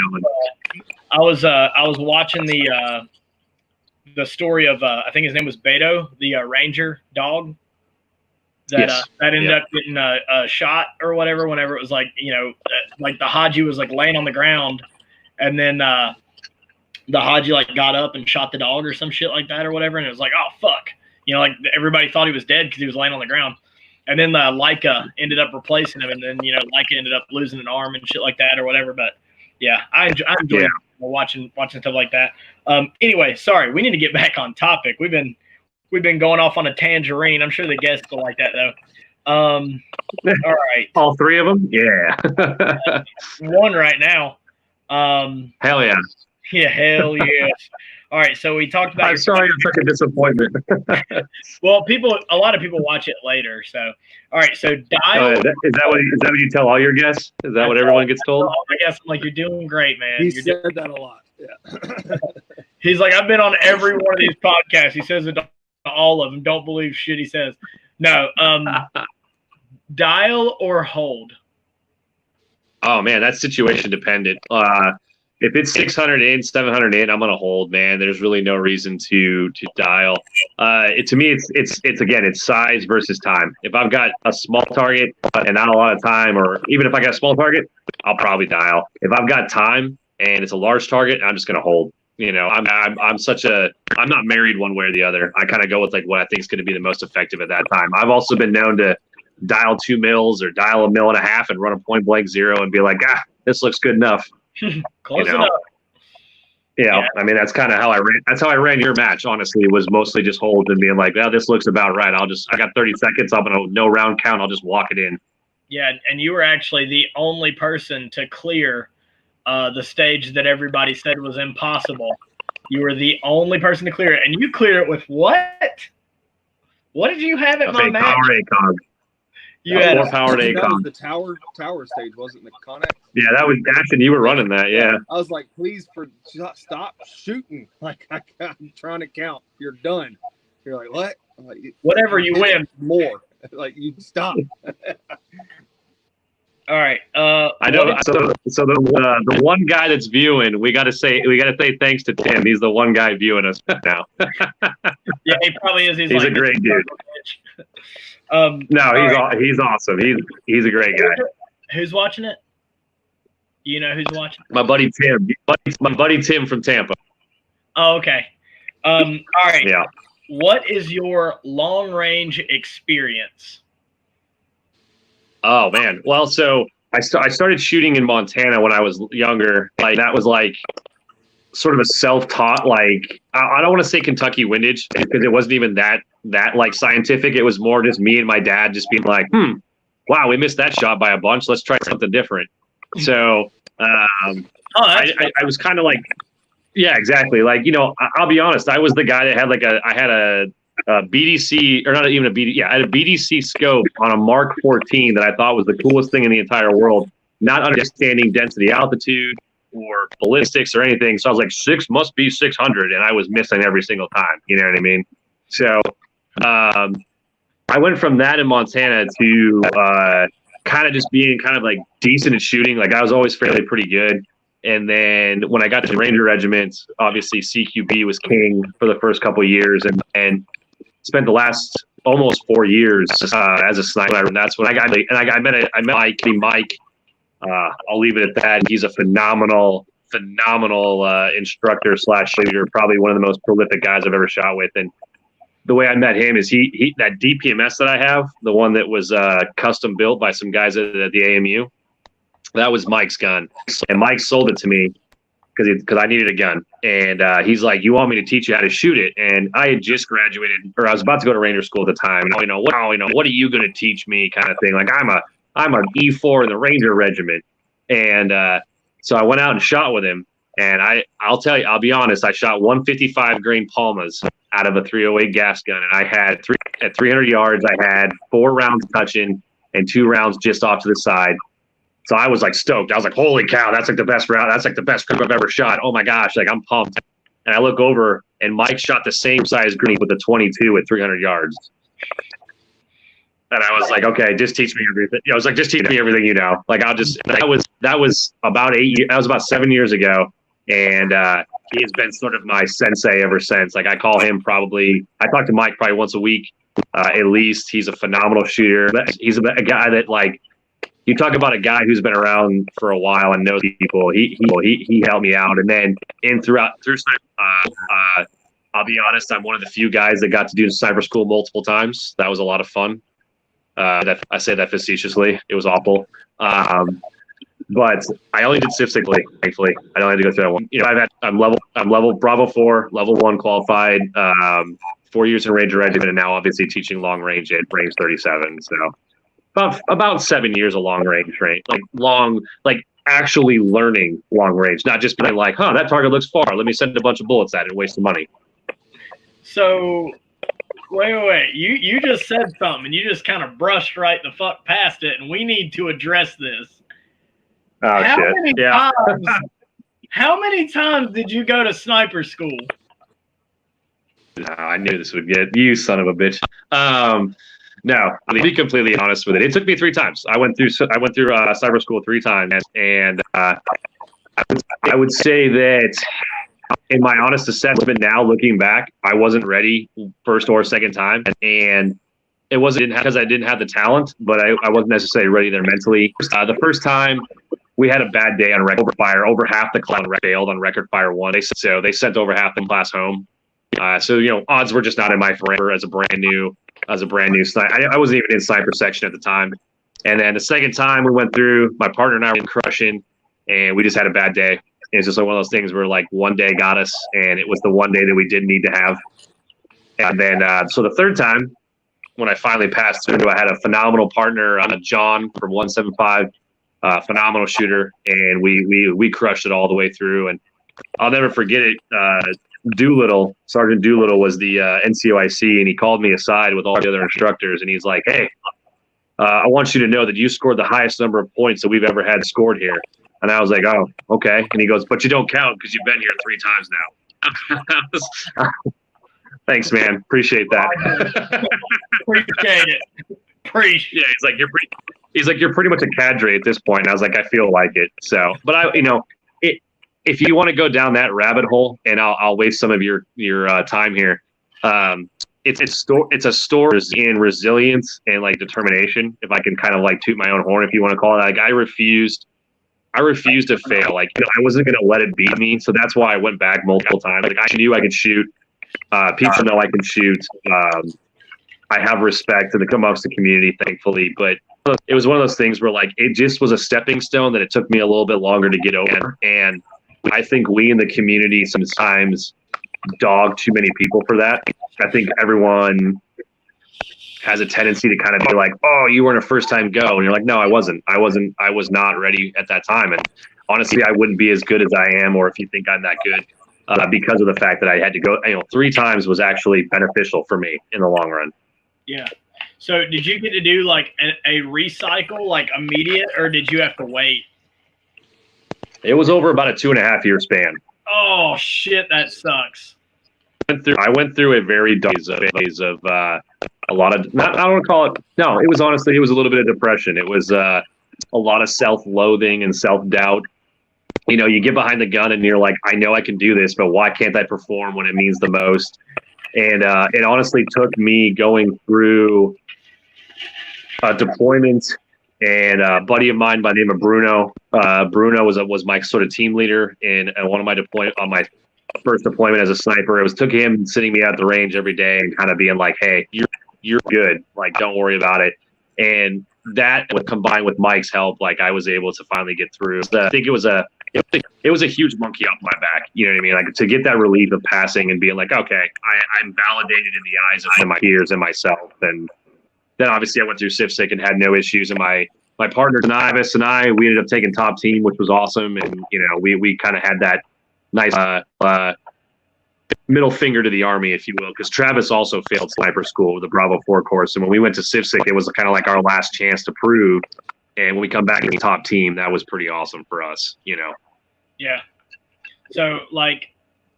I was watching the story of I think his name was Beto, the Ranger dog that ended up getting shot or whatever. Whenever it was like like the Haji was like laying on the ground, and then the Haji like got up and shot the dog or some shit like that or whatever, and it was like, oh fuck. Like everybody thought he was dead because he was laying on the ground. And then Leica ended up replacing him. And then, Leica ended up losing an arm and shit like that or whatever. But yeah, I enjoy watching stuff like that. Anyway, sorry, we need to get back on topic. We've been we've been going off on a tangerine. I'm sure the guests will like that though. All right. All three of them? Yeah. One right now. Hell yeah. Yeah, hell yes. All right, so we talked about. I'm sorry, I'm such a disappointment. Well, a lot of people watch it later. So, all right, so dial. Is that what you tell all your guests? Is that what everyone gets told? I guess I'm like, you're doing great, man. He You're said that a lot. Yeah. He's like, I've been on every one of these podcasts. He says it to all of them. Don't believe shit he says. No. Dial or hold? Oh man, that's situation dependent. If it's 600 in, 700 in, I'm gonna hold, man. There's really no reason to dial. To me, it's size versus time. If I've got a small target and not a lot of time, or even if I got a small target, I'll probably dial. If I've got time and it's a large target, I'm just gonna hold. You know, I'm not married one way or the other. I kind of go with like what I think is going to be the most effective at that time. I've also been known to dial 2 mils or dial 1.5 mils and run a point blank 0 and be like, this looks good enough. Close enough. Yeah, I mean that's kind of how I ran. That's how I ran your match. Honestly, was mostly just hold and being like, this looks about right. I got 30 seconds. I'm gonna no round count. I'll just walk it in. Yeah, and you were actually the only person to clear the stage that everybody said was impossible. You were the only person to clear it, and you cleared it with what? What did you have at my match? Power ACOG. You had 4-powered ACOG. That was the tower stage, wasn't the Connex? Yeah, that was Ashton. You were running that, yeah. I was like, please stop shooting. Like I'm trying to count. You're done. You're like, what? I'm like, whatever you win. More. Like you stop. All right. I know. So the one guy that's viewing, we got to say thanks to Tim. He's the one guy viewing us now. Yeah, he probably is. He's like, a great dude. No, he's awesome. He's a great guy. Who's watching it? You know who's watching? My buddy Tim. My buddy Tim from Tampa. Oh, okay. All right. Yeah. What is your long range experience? Oh man. Well, so I started shooting in Montana when I was younger. Like that was like sort of a self-taught, like I don't want to say Kentucky windage because it wasn't even that like scientific. It was more just me and my dad just being like, wow, we missed that shot by a bunch. Let's try something different. So I was kind of like, yeah, exactly. Like, you know, I'll be honest. I was the guy that had a BDC, or not even a BDC. Yeah, I had a BDC scope on a Mark 14 that I thought was the coolest thing in the entire world, not understanding density altitude or ballistics or anything. So I was like, 6 must be 600. And I was missing every single time. You know what I mean? So I went from that in Montana to kind of just being kind of like decent at shooting. Like I was always fairly pretty good. And then when I got to the Ranger Regiment, obviously CQB was king for the first couple of years, and spent the last almost 4 years as a sniper. And that's when I met Mike. I'll leave it at that. He's a phenomenal instructor / leader, probably one of the most prolific guys I've ever shot with. And the way I met him is he that DPMS that I have, the one that was custom built by some guys at the AMU. That was Mike's gun, and Mike sold it to me because I needed a gun. And he's like, "You want me to teach you how to shoot it?" And I had just graduated, or I was about to go to Ranger school at the time. And what are you going to teach me, kind of thing. Like I'm an E4 in the Ranger Regiment, and so I went out and shot with him. And I'll tell you, I'll be honest, I shot 155 grain Palmas out of a 308 gas gun, and I had at 300 yards, I had 4 rounds touching and 2 rounds just off to the side. So I was like stoked. I was like, holy cow, that's like the best round. That's like the best group I've ever shot. Oh my gosh, like I'm pumped. And I look over and Mike shot the same size green with a 22 at 300 yards. And I was like, okay, just teach me everything. I was like, just teach me everything you know. Like that was about 8 years. That was about 7 years ago. And he has been sort of my sensei ever since. Like I call him I talk to Mike probably once a week, at least. He's a phenomenal shooter. He's a guy that, like, you talk about a guy who's been around for a while and knows people. He helped me out, and then through I'll be honest, I'm one of the few guys that got to do sniper school multiple times. That was a lot of fun. I say that facetiously. It was awful. But I only did Civ 6, thankfully. I don't have to go through that one. You know, I'm level Bravo 4, level 1 qualified, 4 years in Ranger Regiment, and now obviously teaching long range at range 37. So about 7 years of long range, right? Like actually learning long range, not just being like, that target looks far. Let me send a bunch of bullets at it and waste the money. So wait. You just said something and you just kind of brushed right the fuck past it, and we need to address this. Oh, How many times did you go to sniper school? No, I knew this would get you, son of a bitch. No, to be completely honest with it, it took me 3 times. I went through cyber school 3 times, and I would say that, in my honest assessment now, looking back, I wasn't ready first or second time, and it wasn't because I didn't have the talent, but I wasn't necessarily ready there mentally. The first time, we had a bad day on record fire. Over half the class failed on record fire 1. So they sent over half the class home. So odds were just not in my favor as a brand new sniper. I wasn't even in sniper section at the time. And then the second time we went through, my partner and I were crushing, and we just had a bad day. And it's just like one of those things where like one day got us, and it was the one day that we didn't need to have. And then so the third time, when I finally passed through, I had a phenomenal partner, John from 175. Phenomenal shooter, and we crushed it all the way through. And I'll never forget it. Sergeant Doolittle was the NCOIC, and he called me aside with all the other instructors, and he's like, "Hey, I want you to know that you scored the highest number of points that we've ever had scored here." And I was like, "Oh, okay." And he goes, "But you don't count because you've been here 3 times now." Thanks, man. Appreciate that. Appreciate it. Yeah, he's like, you're pretty much a cadre at this point. And I was like, I feel like it. So, but if you want to go down that rabbit hole, and I'll waste some of your time here. It's a story in resilience and like determination. If I can kind of like toot my own horn, if you want to call it, like I refused to fail. Like I wasn't going to let it beat me. So that's why I went back multiple times. Like I knew I could shoot. People know I can shoot. I have respect and amongst the community, thankfully, but it was one of those things where like it just was a stepping stone that it took me a little bit longer to get over. And I think we in the community sometimes dog too many people for that. I think everyone has a tendency to kind of be like, "Oh, you weren't a first time go," and you're like, "No, I wasn't. I was not ready at that time." And honestly, I wouldn't be as good as I am, or if you think I'm that good, because of the fact that I had to go. 3 times was actually beneficial for me in the long run. Yeah. So did you get to do like a recycle, like immediate, or did you have to wait? It was over about a 2.5 year span. Oh shit, that sucks. I went through a very dark phase of a lot of, I don't want to call it, no, it was honestly, it was a little bit of depression. It was a lot of self-loathing and self-doubt. You get behind the gun and you're like, I know I can do this, but why can't I perform when it means the most? And it honestly took me going through a deployment, and a buddy of mine by the name of Bruno. Bruno was my sort of team leader in one of my on my first deployment as a sniper. It took him sitting me at the range every day and kind of being like, "Hey, you're good. Like, don't worry about it." And that, combined with Mike's help, like I was able to finally get through. I think it was a huge monkey off my back. You know what I mean? Like to get that relief of passing and being like, okay, I'm validated in the eyes of my peers and myself. And then obviously I went through CIFSIC and had no issues. And my partner, Travis, and I, we ended up taking top team, which was awesome. And, we kind of had that nice middle finger to the Army, if you will, because Travis also failed sniper school with the Bravo 4 course. And when we went to CIFSIC, it was kind of like our last chance to prove. And when we come back in the top team, that was pretty awesome for us, Yeah. So, like,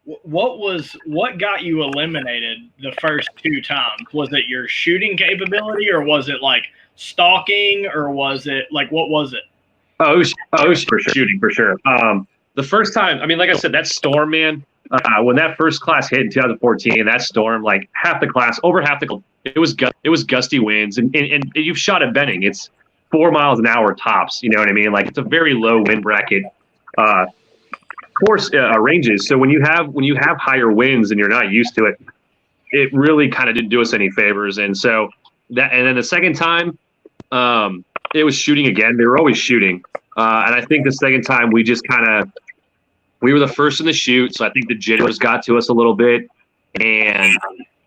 what got you eliminated the first 2 times? Was it your shooting capability, or was it like stalking, or was it like, what was it? Oh, it was for sure. Shooting for sure. The first time, I mean, like I said, that storm, man. When that first class hit in 2014, that storm, like over half the class, it was gusty winds, and you've shot at Benning. It's 4 miles an hour tops. You know what I mean? Like it's a very low wind bracket course ranges. So when you have higher winds and you're not used to it, it really kind of didn't do us any favors. And so and then the second time, it was shooting again. They were always shooting, and I think the second time we just we were the first in the shoot, so I think the jitters got to us a little bit, and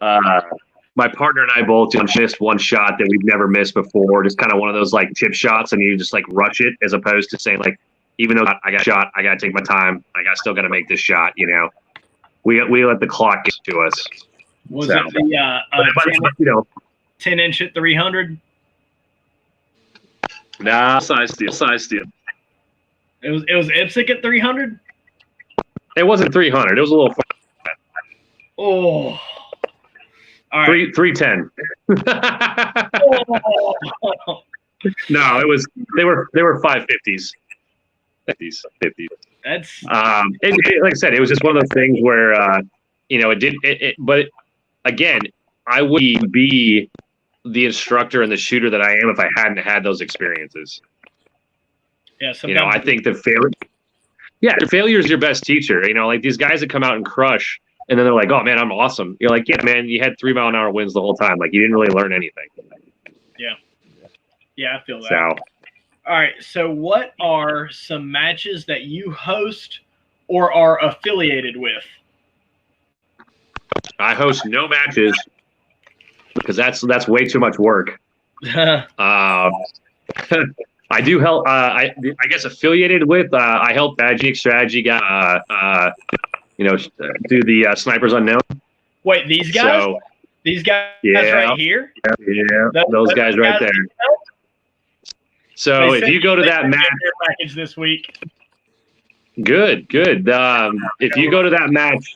My partner and I both missed one shot that we've never missed before. Just kind of one of those like chip shots, and you just like rush it, as opposed to saying like, even though I got shot, I got to take my time. Still got to make this shot. We let the clock get to us. Was it the 10-inch at 300? Nah, size steel. It was IPSC at 300. It wasn't 300. It was a little. Oh. All right. 310. Oh. No, it was. They were 550s. 50s. That's. Like I said, it was just one of those things where, it did. But again, I wouldn't be the instructor and the shooter that I am if I hadn't had those experiences. Yeah. I think the failure. Yeah, failure is your best teacher. Like these guys that come out and crush, and then they're like, "Oh man, I'm awesome." You're like, "Yeah, man, you had 3-mile-an-hour winds the whole time. Like you didn't really learn anything." Yeah, I feel that. So, all right. So, what are some matches that you host or are affiliated with? I host no matches because that's way too much work. I do help. I guess affiliated with. I help Strategy guy. Do the Snipers Unknown. Wait, these guys? These guys right here? Yeah, those guys right there. So if you go to that match package this week, good. If you go to that match,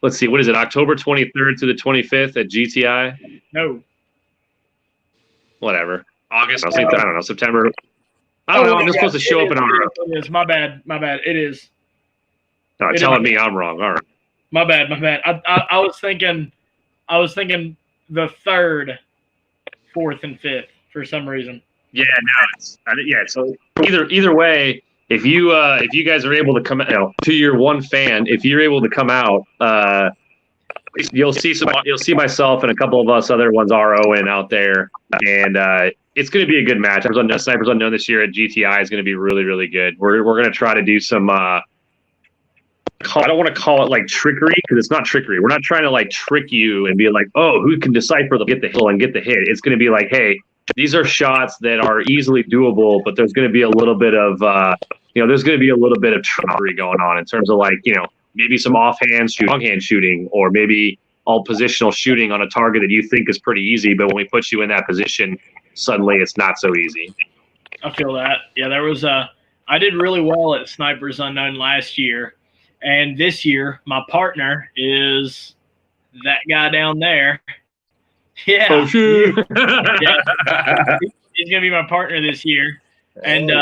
let's see, what is it? October 23rd to the 25th at GTI? No. Whatever. August. I don't know. September. I don't know. I'm just supposed to show up in our. It is. My bad. It is. No, telling me I'm wrong. All right. My bad. I was thinking the 3rd, 4th, and 5th for some reason. Yeah, no, so either way, if you guys are able to come out, to your one fan, if you're able to come out, you'll see myself and a couple of us other ones ROing out there, and it's going to be a good match. Snipers Unknown this year at GTI is going to be really, really good. We're going to try to do some. I don't want to call it like trickery because it's not trickery. We're not trying to like trick you and be like, oh, who can decipher the get the hill and get the hit. It's going to be like, hey, these are shots that are easily doable, but there's going to be a little bit of trickery going on in terms of like, maybe some offhand shooting, longhand shooting, or maybe all positional shooting on a target that you think is pretty easy, but when we put you in that position, suddenly it's not so easy. I feel that. Yeah, I did really well at Snipers Unknown last year, and this year my partner is that guy down there. Yeah. Oh, shit. Yeah. He's going to be my partner this year. And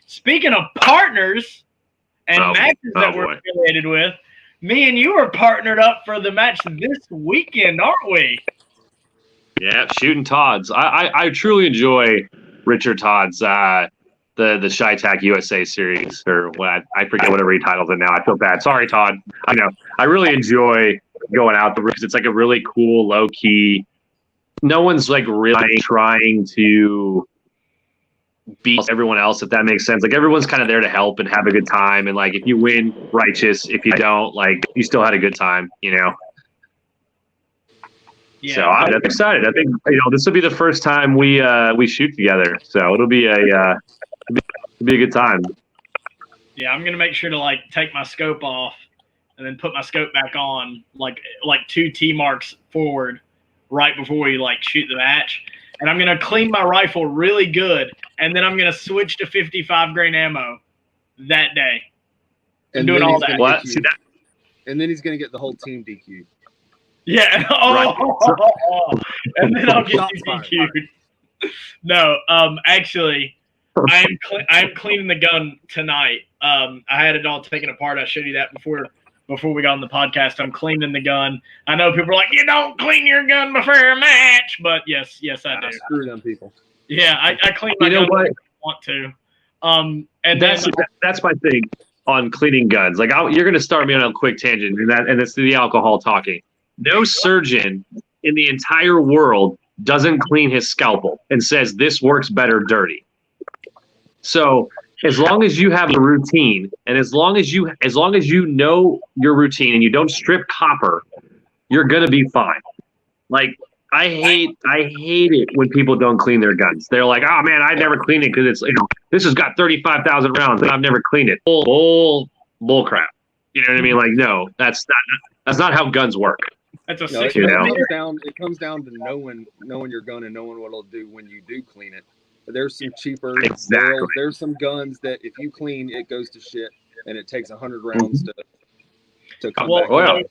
speaking of partners and matches that we're affiliated with, me and you are partnered up for the match this weekend, aren't we? Yeah, Shootin' Todds. I truly enjoy Richard Todds, the Chi-Tac USA series, or what I forget whatever he titles it now. I feel bad. Sorry, Todd. I know. I really enjoy going out there because it's like a really cool, low key. No one's like really trying to beat everyone else, if that makes sense. Like everyone's kind of there to help and have a good time. And like if you win, righteous. If you don't, like you still had a good time, Yeah. So I'm excited. I think this will be the first time we shoot together. So it'll be a good time. Yeah, I'm gonna make sure to like take my scope off and then put my scope back on, like 2 T marks forward, right before we like shoot the match. And I'm going to clean my rifle really good. And then I'm going to switch to 55 grain ammo that day. And doing all that. What? And then he's going to get the whole team DQ. Yeah. And then I'll get you DQ'd. No, actually, I'm cleaning the gun tonight. I had it all taken apart. I showed you that before we got on the podcast. I'm cleaning the gun. I know people are like, you don't clean your gun before a match, but yes, I do. Screw them people. Yeah, I clean my gun when I want to. And that's my thing on cleaning guns. Like you're going to start me on a quick tangent, and it's the alcohol talking. No surgeon in the entire world doesn't clean his scalpel and says this works better dirty. So as long as you have a routine, and as long as you know your routine and you don't strip copper, you're gonna be fine. Like I hate it when people don't clean their guns. They're like, oh man, I never clean it because it's this has got 35,000 rounds and I've never cleaned it. Bull crap. You know what I mean? Like no, that's not how guns work. That's a it comes down to knowing your gun and knowing what it'll do when you do clean it. There's some cheaper barrels. There's some guns that if you clean, it goes to shit, and it takes 100 rounds to come back. Well,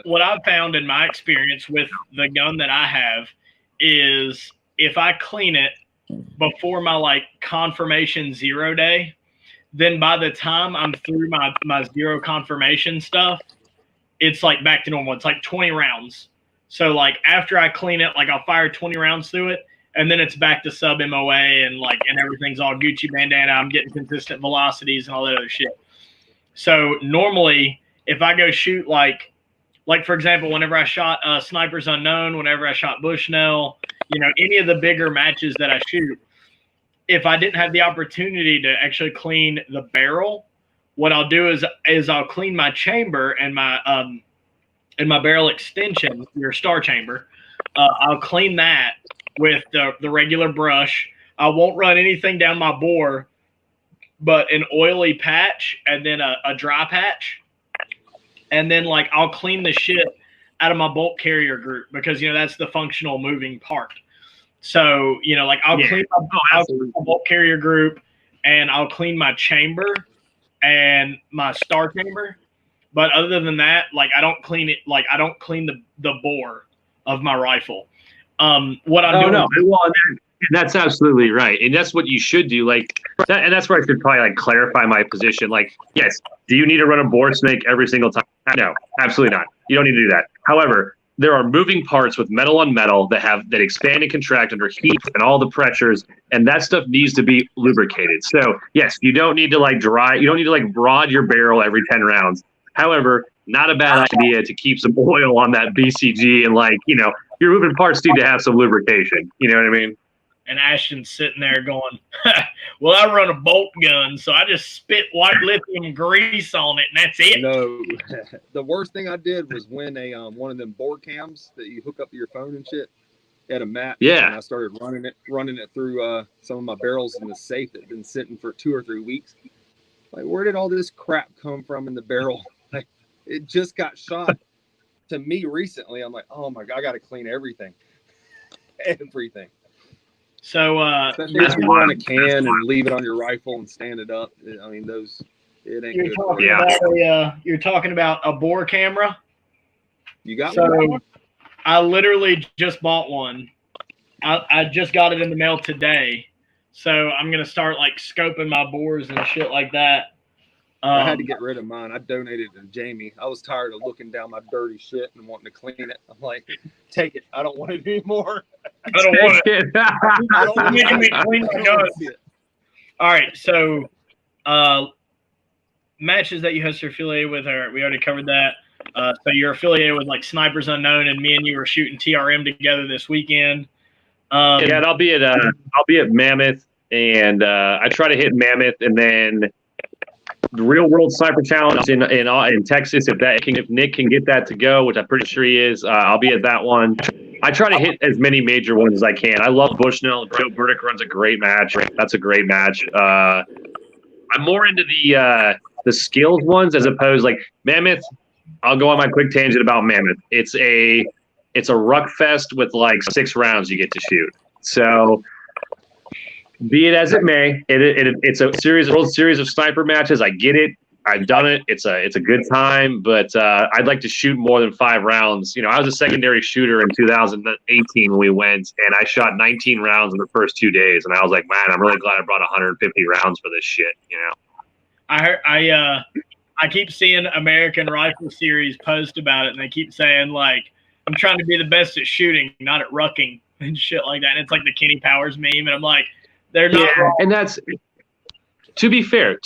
what I've found in my experience with the gun that I have is if I clean it before my confirmation 0 day, then by the time I'm through my zero confirmation stuff, it's back to normal. It's 20 rounds. So after I clean it, I'll fire 20 rounds through it, and then it's back to sub MOA and everything's all Gucci bandana. I'm getting consistent velocities and all that other shit. So normally if I go shoot for example, whenever I shot Snipers Unknown, whenever I shot Bushnell, any of the bigger matches that I shoot, if I didn't have the opportunity to actually clean the barrel, what I'll do is I'll clean my chamber and my barrel extension, your star chamber. I'll clean that with the regular brush. I won't run anything down my bore, but an oily patch and then a dry patch. And then I'll clean the shit out of my bolt carrier group because, that's the functional moving part. So, I'll clean my bolt carrier group and I'll clean my chamber and my star chamber. But other than that, I don't clean it. I don't clean the bore of my rifle. What I'm doing. No. Well, that's absolutely right. And that's what you should do. And that's where I should probably clarify my position. Yes, do you need to run a bore snake every single time? No, absolutely not. You don't need to do that. However, there are moving parts with metal on metal that expand and contract under heat and all the pressures, and that stuff needs to be lubricated. So yes, you don't need to you don't need to rod your barrel every 10 rounds. However, not a bad idea to keep some oil on that BCG and your moving parts need to have some lubrication. You know what I mean? And Ashton's sitting there going, well, I run a bolt gun, so I just spit white lithium grease on it, and that's it. No, the worst thing I did was when one of them board cams that you hook up to your phone and shit had a mat. Yeah. And I started running it through some of my barrels in the safe that had been sitting for 2 or 3 weeks. Where did all this crap come from in the barrel? It just got shot to me recently. I'm like, oh my God, I got to clean everything. Everything. So especially if you run a can and leave it on your rifle and stand it up. I mean, it ain't good. You're talking about a bore camera. You got one? I literally just bought one. I just got it in the mail today, so I'm gonna start scoping my bores and shit like that. I had to get rid of mine. I donated it to Jamie. I was tired of looking down my dirty shit and wanting to clean it. I'm like, take it. I don't want it anymore. I don't want it. I don't want me clean my guns. All right, so matches that you host are affiliated with, we already covered that. So you're affiliated with Snipers Unknown, and me and you are shooting TRM together this weekend. Yeah, and I'll be at Mammoth, and I try to hit Mammoth, and then the Real World Sniper Challenge in Texas. If Nick can get that to go, which I'm pretty sure he is, I'll be at that one. I try to hit as many major ones as I can. I love Bushnell. Joe Burdick runs a great match. That's a great match. I'm more into the skills ones as opposed Mammoth. I'll go on my quick tangent about Mammoth. It's a ruck fest with 6 rounds you get to shoot. So be it as it may, it's a series of sniper matches. I get it. I've done it. It's a good time, but I'd like to shoot more than 5 rounds. I was a secondary shooter in 2018 when we went, and I shot 19 rounds in the first 2 days, and I was like, man, I'm really glad I brought 150 rounds for this shit. I keep seeing American Rifle Series post about it, and they keep saying I'm trying to be the best at shooting, not at rucking and shit like that. And it's the Kenny Powers meme, and I'm like, they're not wrong. And that's to be fair.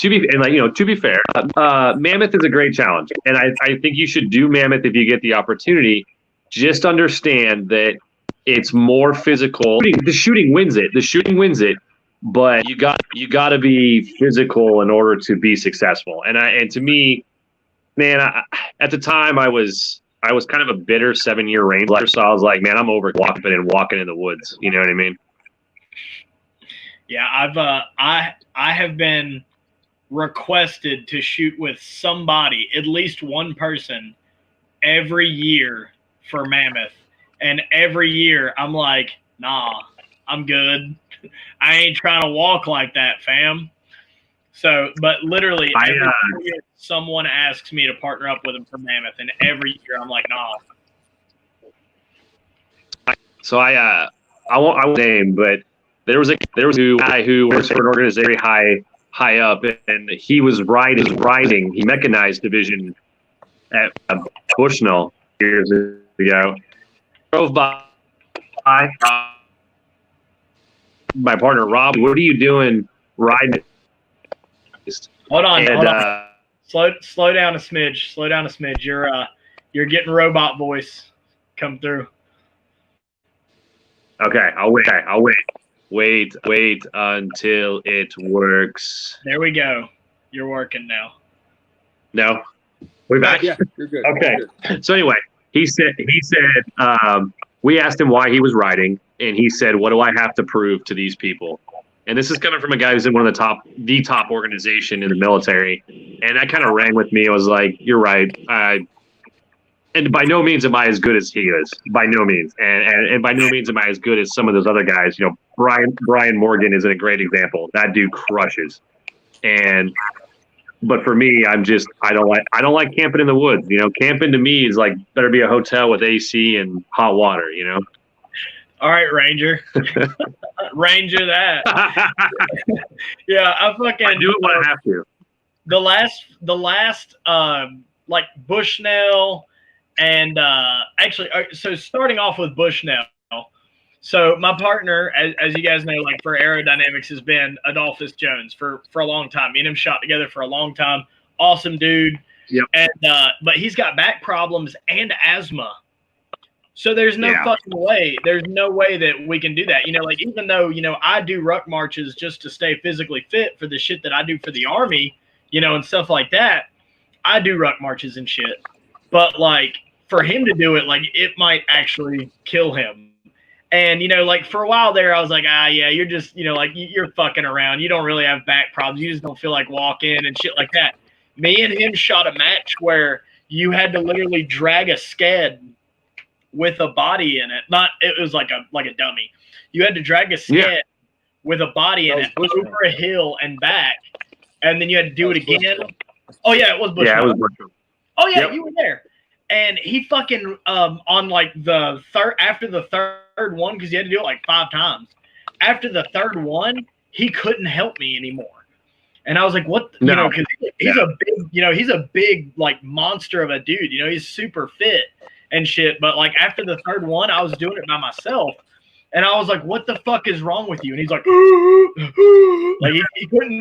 Mammoth is a great challenge, and I think you should do Mammoth if you get the opportunity. Just understand that it's more physical. The shooting wins it, but you got to be physical in order to be successful. And to me, man, at the time I was I was kind of a bitter 7-year Ranger, so I was like, man, I'm over walking in the woods. You know what I mean? Yeah, I have been requested to shoot with somebody, at least one person, every year for mammoth, and every year I'm like, nah, I'm good. I ain't trying to walk like that, fam. So, but literally, every year someone asks me to partner up with them for mammoth, and every year I'm like, nah. So I won't name, but there was a guy who works for an organization very high up, and he was riding he mechanized division at Bushnell years ago. Drove by my partner Rob. What are you doing riding? Hold on. Slow down a smidge. Slow down a smidge. You're getting robot voice come through. Okay, I'll wait. Wait until it works. There we go. You're working now. No, we back. Yeah, you're good. Okay. You're good. So anyway, he said we asked him why he was riding, and he said, "What do I have to prove to these people?" And this is coming from a guy who's in one of the top organization in the military, and that kind of rang with me. I was like, "You're right." And by no means am I as good as he is. By no means, and by no means am I as good as some of those other guys. You know, Brian Morgan isn't a great example. That dude crushes. But for me, I don't like camping in the woods. You know, camping to me is like better be a hotel with AC and hot water. You know. All right, Ranger. Ranger that. Yeah, I do it when I have to. The last like Bushnell and actually, so starting off with Bushnell. So my partner, as you guys know, like for aerodynamics, has been Adolphus Jones for a long time. Me and him shot together for a long time. Awesome dude. Yep. And but he's got back problems and asthma. So there's no fucking way. There's no way that we can do that. You know, like even though, you know, I do ruck marches just to stay physically fit for the shit that I do for the Army, you know, and stuff like that. I do ruck marches and shit. But like for him to do it, like it might actually kill him. And, you know, like for a while there, I was like, yeah, you're just, you know, like you're fucking around. You don't really have back problems. You just don't feel like walking and shit like that. Me and him shot a match where you had to literally drag a sked with a body in it. It was like a dummy. You had to drag a sked with a body in it over a hill and back. And then you had to do it again. Bushnell. Oh yeah, it was Bushnell. Yeah, it was Bushnell. Oh yeah, you were there. And he fucking on like the third after the third one, because he had to do it like 5 times. After the third one, he couldn't help me anymore. And I was like, what? You know, because he's a big, you know, he's a big like monster of a dude. You know, he's super fit and shit. But like after the third one, I was doing it by myself. And I was like, what the fuck is wrong with you? And he's like, like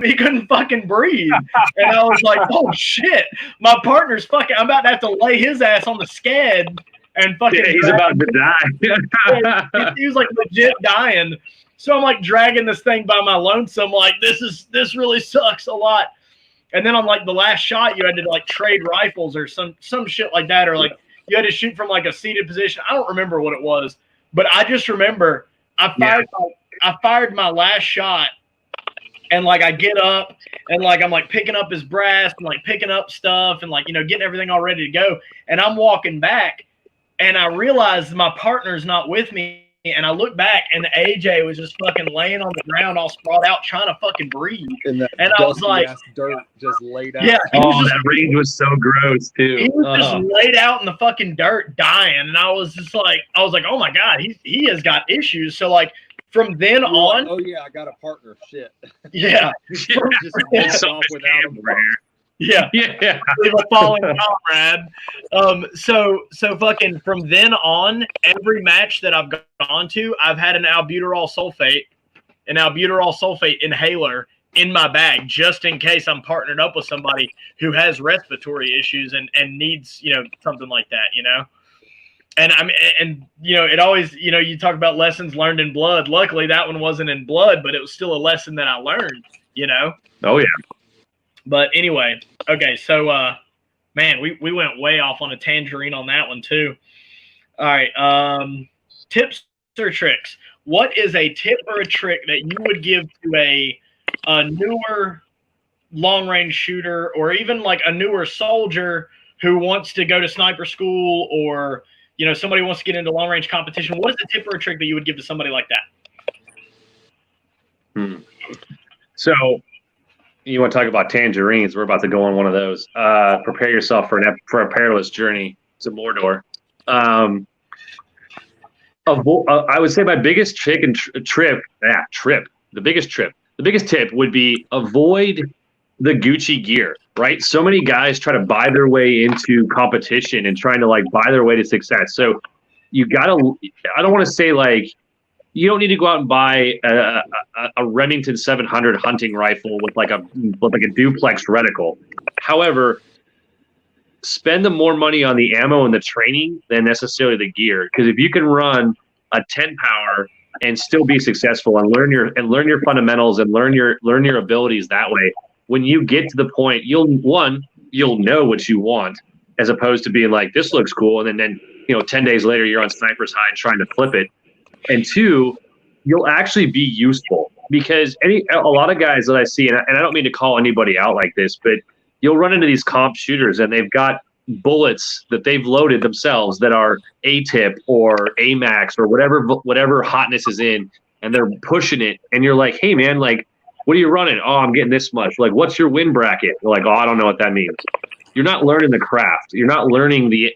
he couldn't fucking breathe. And I was like, oh shit, my partner's fucking, I'm about to have to lay his ass on the sked and fucking. Yeah, he's about to die. He was like legit dying. So I'm like dragging this thing by my lonesome. Like this really sucks a lot. And then on like the last shot, you had to like trade rifles or some shit like that, or like you had to shoot from like a seated position. I don't remember what it was. But I just remember I fired my last shot, and like I get up and like I'm like picking up his brass and like picking up stuff and like, you know, getting everything all ready to go. And I'm walking back and I realize my partner's not with me. And I look back and AJ was just fucking laying on the ground all sprawled out trying to fucking breathe. And I was like, dirt just laid out. Yeah, that range was so gross too. He was just laid out in the fucking dirt dying. And I was like, oh my God, he has got issues. So like from then on. Oh yeah, I got a partner. Shit. Yeah. Just walked off without him. Yeah. Yeah. Leave a falling comrade. So fucking from then on, every match that I've gone to, I've had an albuterol sulfate inhaler in my bag just in case I'm partnered up with somebody who has respiratory issues and needs, you know, something like that, you know. And you know, it always, you know, you talk about lessons learned in blood. Luckily that one wasn't in blood, but it was still a lesson that I learned, you know. Oh yeah. But anyway, okay, so Man, we went way off on a tangerine on that one too. All right. Tips or tricks. What is a tip or a trick that you would give to a newer long range shooter, or even like a newer soldier who wants to go to sniper school, or somebody wants to get into long range competition? What is a tip or a trick that you would give to somebody like that? So you want to talk about tangerines? We're about to go on one of those. Prepare yourself for a perilous journey to Mordor. I would say my biggest the biggest tip would be avoid the Gucci gear, right? So many guys try to buy their way into competition and trying to like buy their way to success. So I don't want to say like, you don't need to go out and buy a Remington 700 hunting rifle with like a duplex reticle. However, spend the more money on the ammo and the training than necessarily the gear. Because if you can run a 10 power and still be successful and learn your fundamentals and learn your abilities that way, when you get to the point, you'll know what you want, as opposed to being like, this looks cool, and then 10 days later you're on Sniper's Hide trying to flip it. And two, you'll actually be useful, because a lot of guys that I see, and I don't mean to call anybody out like this, but you'll run into these comp shooters and they've got bullets that they've loaded themselves that are A-tip or A-max or whatever hotness is in, and they're pushing it. And you're like, hey man, like, what are you running? Oh, I'm getting this much. Like, what's your win bracket? They're like, oh, I don't know what that means. You're not learning the craft. You're not learning the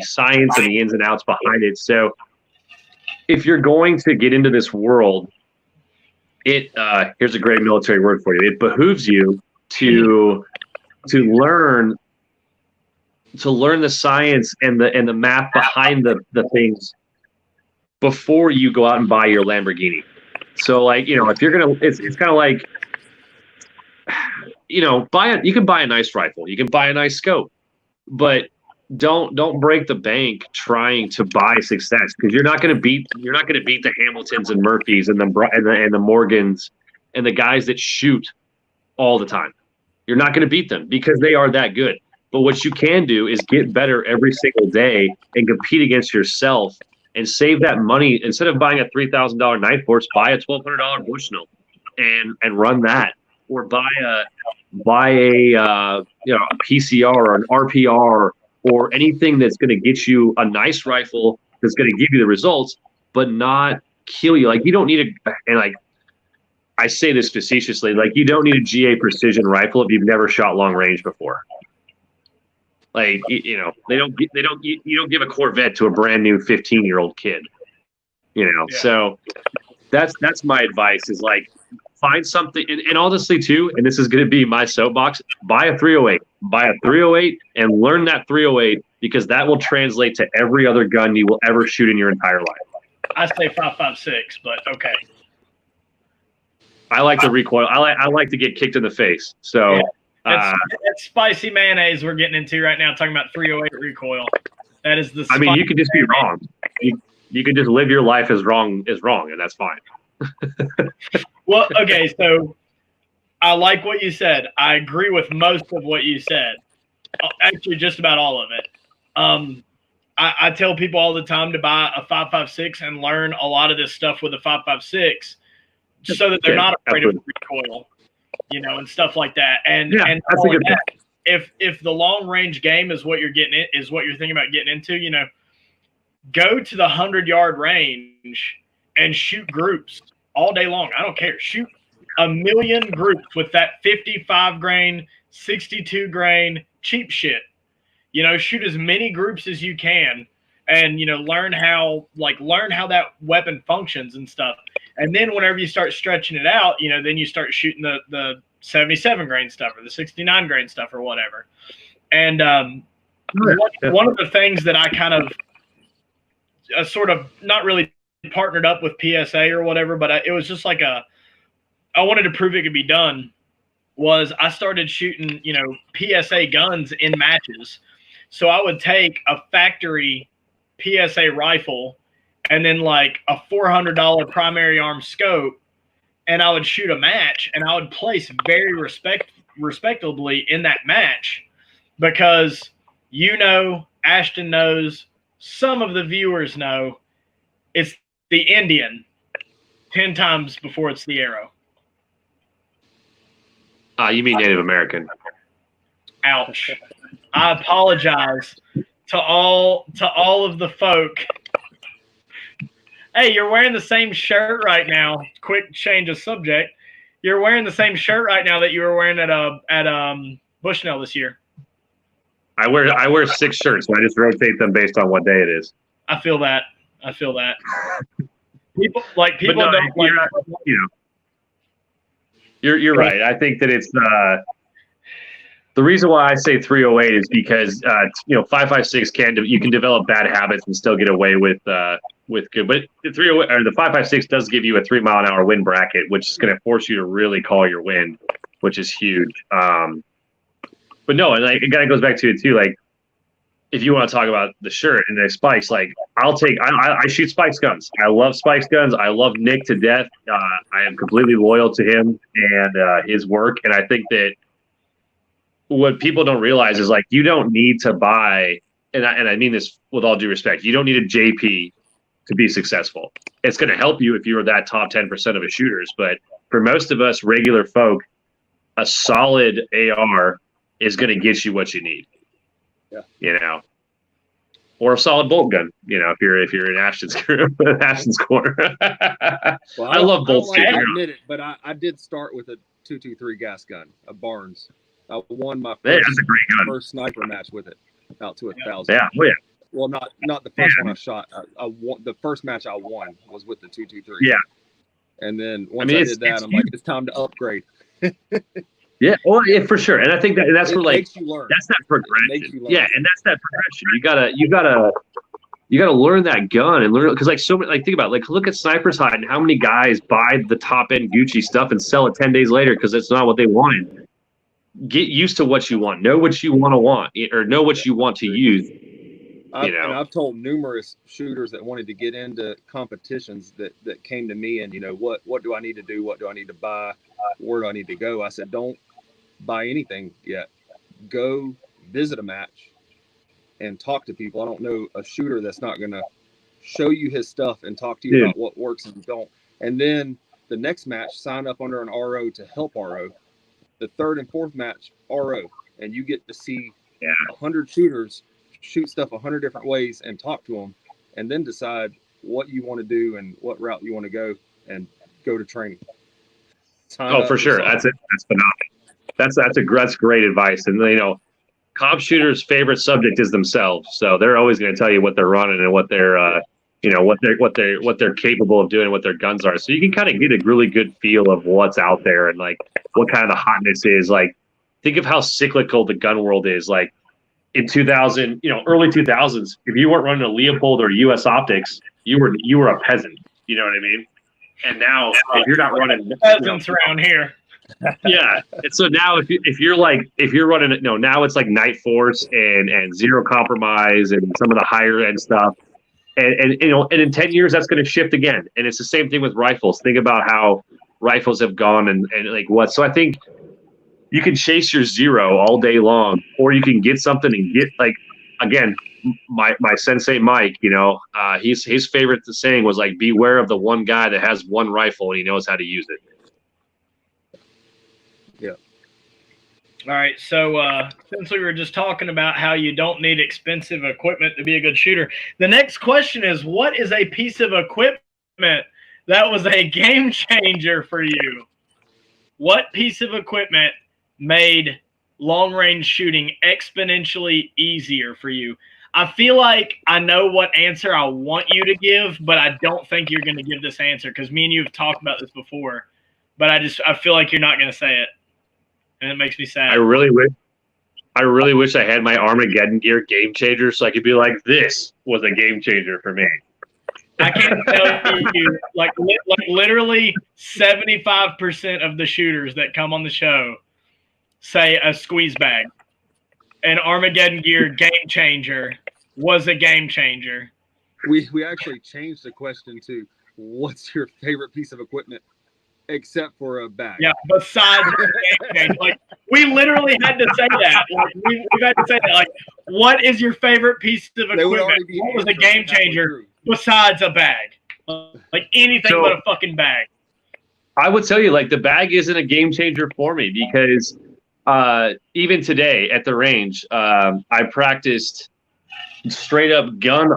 science and the ins and outs behind it. So if you're going to get into this world, here's a great military word for you. It behooves you to learn the science and the math behind the things before you go out and buy your Lamborghini. So like, if you're gonna, it's kind of like, you can buy a nice rifle, you can buy a nice scope, but don't break the bank trying to buy success, because you're not gonna beat the Hamiltons and Murphys and the Morgans and the guys that shoot all the time. You're not gonna beat them because they are that good. But what you can do is get better every single day and compete against yourself and save that money. Instead of buying a $3,000 knife horse, buy a $1,200 Bushnell and run that, or buy a PCR or an RPR or anything that's going to get you a nice rifle that's going to give you the results, but not kill you. Like, you don't need and like, I say this facetiously, like, you don't need a GA precision rifle if you've never shot long range before. Like, you don't give a Corvette to a brand new 15-year-old kid, Yeah. So that's my advice, is like, find something. And honestly too, and this is going to be my soapbox, buy a 308 and learn that 308, because that will translate to every other gun you will ever shoot in your entire life. I say 5.56, but okay. I like the recoil. I like to get kicked in the face. So. Yeah. That's spicy mayonnaise we're getting into right now, talking about 308 recoil. That is the. I mean, you could just be wrong. You could just live your life as wrong, and that's fine. Well, okay, so I like what you said. I agree with most of what you said. Actually, just about all of it. I tell people all the time to buy a 5.56 and learn a lot of this stuff with a 5.56, so that they're not afraid of recoil. And stuff like that. And that's a good point. If the long range game is what you're thinking about getting into, go to the 100-yard range and shoot groups all day long. I don't care. Shoot a million groups with that 55 grain, 62 grain cheap shit. Shoot as many groups as you can, and learn how that weapon functions and stuff. And then whenever you start stretching it out, then you start shooting the 77 grain stuff or the 69 grain stuff or whatever. And one of the things that I kind of sort of not really partnered up with PSA or whatever, but it was just like I wanted to prove it could be done, was I started shooting, PSA guns in matches. So I would take a factory PSA rifle and then like a $400 primary arm scope, and I would shoot a match, and I would place very respectably in that match. because you know, Ashton knows, some of the viewers know, it's the Indian 10 times before it's the arrow. You mean Native American? Ouch. I apologize to all of the folk. Hey, you're wearing the same shirt right now. Quick change of subject. You're wearing the same shirt right now that you were wearing at Bushnell this year. I wear 6 shirts, and I just rotate them based on what day it is. I feel that. People No, don't like. You're right. I think that it's the reason why I say 308 is because 556 you can develop bad habits and still get away with good. But the 308 or the 556 does give you a 3 mile an hour wind bracket, which is going to force you to really call your wind, which is huge. But no, and it kind of goes back to it too. Like, if you want to talk about the shirt and the spikes, like I shoot Spikes guns. I love Spikes guns. I love Nick to death. I am completely loyal to him and his work. And I think that what people don't realize is, like, you don't need to buy, and I mean this with all due respect, you don't need a JP to be successful. It's going to help you if you're that top 10% of the shooters. But for most of us regular folk, a solid AR is going to get you what you need. Yeah. Or a solid bolt gun, if you're in Ashton's corner. Well, I love bolts too. I admit it, but I did start with a 223 gas gun, a Barnes. I won my first sniper match with it, out to 1,000. Yeah, oh yeah. Well, not the first one I shot. I won the first match I won was with the 223. Yeah. And then once I did that, I'm like, it's time to upgrade. Yeah, well, yeah, for sure, and I think that's where, like, makes you learn. That's that progression. Yeah, and that's that progression. You gotta learn that gun and learn, because, like, so many, like, think about it, like, look at Sniper's Hide and how many guys buy the top end Gucci stuff and sell it 10 days later because it's not what they wanted. Get used to what you want. Know what you want, or know what you want to use. And I've told numerous shooters that wanted to get into competitions that came to me and, what do I need to do? What do I need to buy? Where do I need to go? I said, don't buy anything yet. Go visit a match and talk to people. I don't know a shooter that's not going to show you his stuff and talk to you about what works and don't. And then the next match, sign up under an RO to help RO. The third and fourth match, RO. And you get to see 100 shooters shoot stuff 100 different ways and talk to them, and then decide what you want to do and what route you want to go and go to training. For sure. That's it. That's phenomenal. That's great advice. And comp shooters' favorite subject is themselves, so they're always going to tell you what they're running and what they're what they're capable of doing, what their guns are. So you can kind of get a really good feel of what's out there and, like, what kind of the hotness is. Like, think of how cyclical the gun world is. Like, in 2000, early 2000s, if you weren't running a Leopold or US Optics, you were a peasant. You know what I mean? And now, if you're not running peasants around here, yeah. And so now, if you're running, now it's like Night Force and Zero Compromise and some of the higher end stuff. And in 10 years, that's going to shift again. And it's the same thing with rifles. Think about how rifles have gone and like what. So I think you can chase your zero all day long, or you can get something and get, like, again, my sensei Mike, his favorite saying was, like, beware of the one guy that has one rifle and he knows how to use it. Yeah. All right. So since we were just talking about how you don't need expensive equipment to be a good shooter, the next question is, what is a piece of equipment that was a game changer for you? What piece of equipment made long-range shooting exponentially easier for you? I feel like I know what answer I want you to give, but I don't think you're going to give this answer because me and you have talked about this before, but I feel like you're not going to say it, and it makes me sad. I really wish I had my Armageddon gear game changer so I could be like, this was a game changer for me. I can't tell you, like literally 75% of the shooters that come on the show say a squeeze bag. An Armageddon gear game changer was a game changer. We actually changed the question to, what's your favorite piece of equipment except for a bag. Yeah, besides the game changer. Like, we literally had to say that. Like, we've had to say that. Like, what is your favorite piece of equipment? What was a game changer besides a bag? Like, anything but a fucking bag. I would tell you, like, the bag isn't a game changer for me because even today at the range, I practiced straight up gun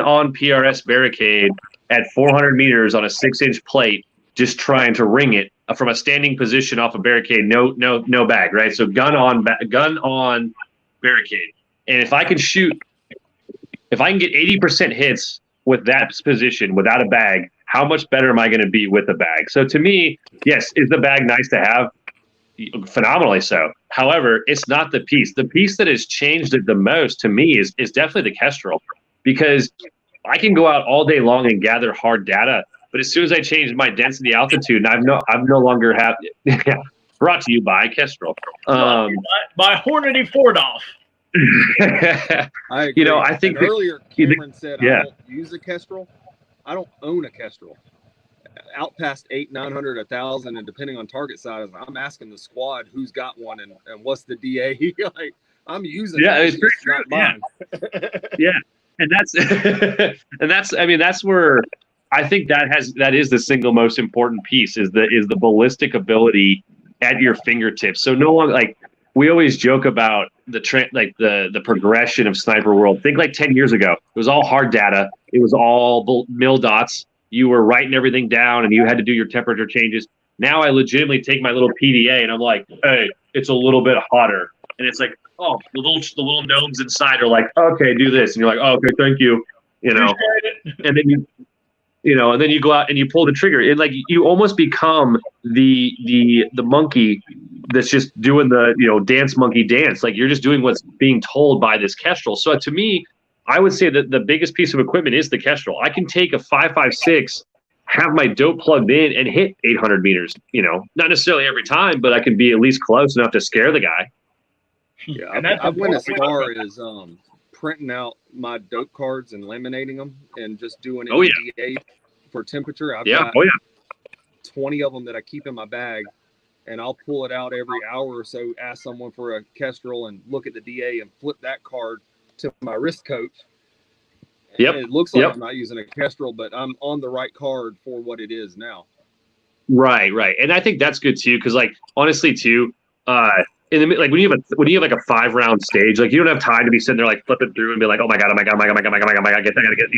on PRS barricade at 400 meters on a 6-inch plate, just trying to ring it from a standing position off a barricade. No bag, right? So gun on barricade. And if I can get 80% hits with that position without a bag, how much better am I going to be with a bag? So to me, yes, is the bag nice to have? Phenomenally so. However, it's not the piece. The piece that has changed it the most to me is definitely the Kestrel, because I can go out all day long and gather hard data, but as soon as I change my density altitude, I'm no longer happy. Brought to you by Kestrel. By Hornady Fordoff. I agree. I think earlier Cameron said I don't use a Kestrel. I don't own a Kestrel. Out past 800, 900, 1,000, and depending on target size, I'm asking the squad who's got one and what's the DA. Like, I'm using. Yeah, it's pretty true. Yeah, and that's I mean, that's where I think that is the single most important piece is the ballistic ability at your fingertips. So no one, like, we always joke about the progression of sniper world. Think like 10 years ago, it was all hard data. It was all mil dots. You were writing everything down and you had to do your temperature changes. Now I legitimately take my little PDA and I'm like, hey, it's a little bit hotter. And it's like, oh, the little gnomes inside are like, okay, do this. And you're like, oh, okay, thank you. And then and then you go out and you pull the trigger. And like you almost become the monkey that's just doing the dance monkey dance. Like you're just doing what's being told by this Kestrel. So to me, I would say that the biggest piece of equipment is the Kestrel. I can take a 5.56, have my dope plugged in, and hit 800 meters. Not necessarily every time, but I can be at least close enough to scare the guy. Yeah, I went as far as printing out my dope cards and laminating them and just doing it DA for temperature. I've got 20 of them that I keep in my bag, and I'll pull it out every hour or so, ask someone for a Kestrel, and look at the DA and flip that card to my wrist coach. Yep. It looks like I'm not using a Kestrel, but I'm on the right card for what it is now. Right. And I think that's good too, because like honestly too, in the like when you have like a 5-round stage, like you don't have time to be sitting there like flipping through and be like, oh my god, I gotta get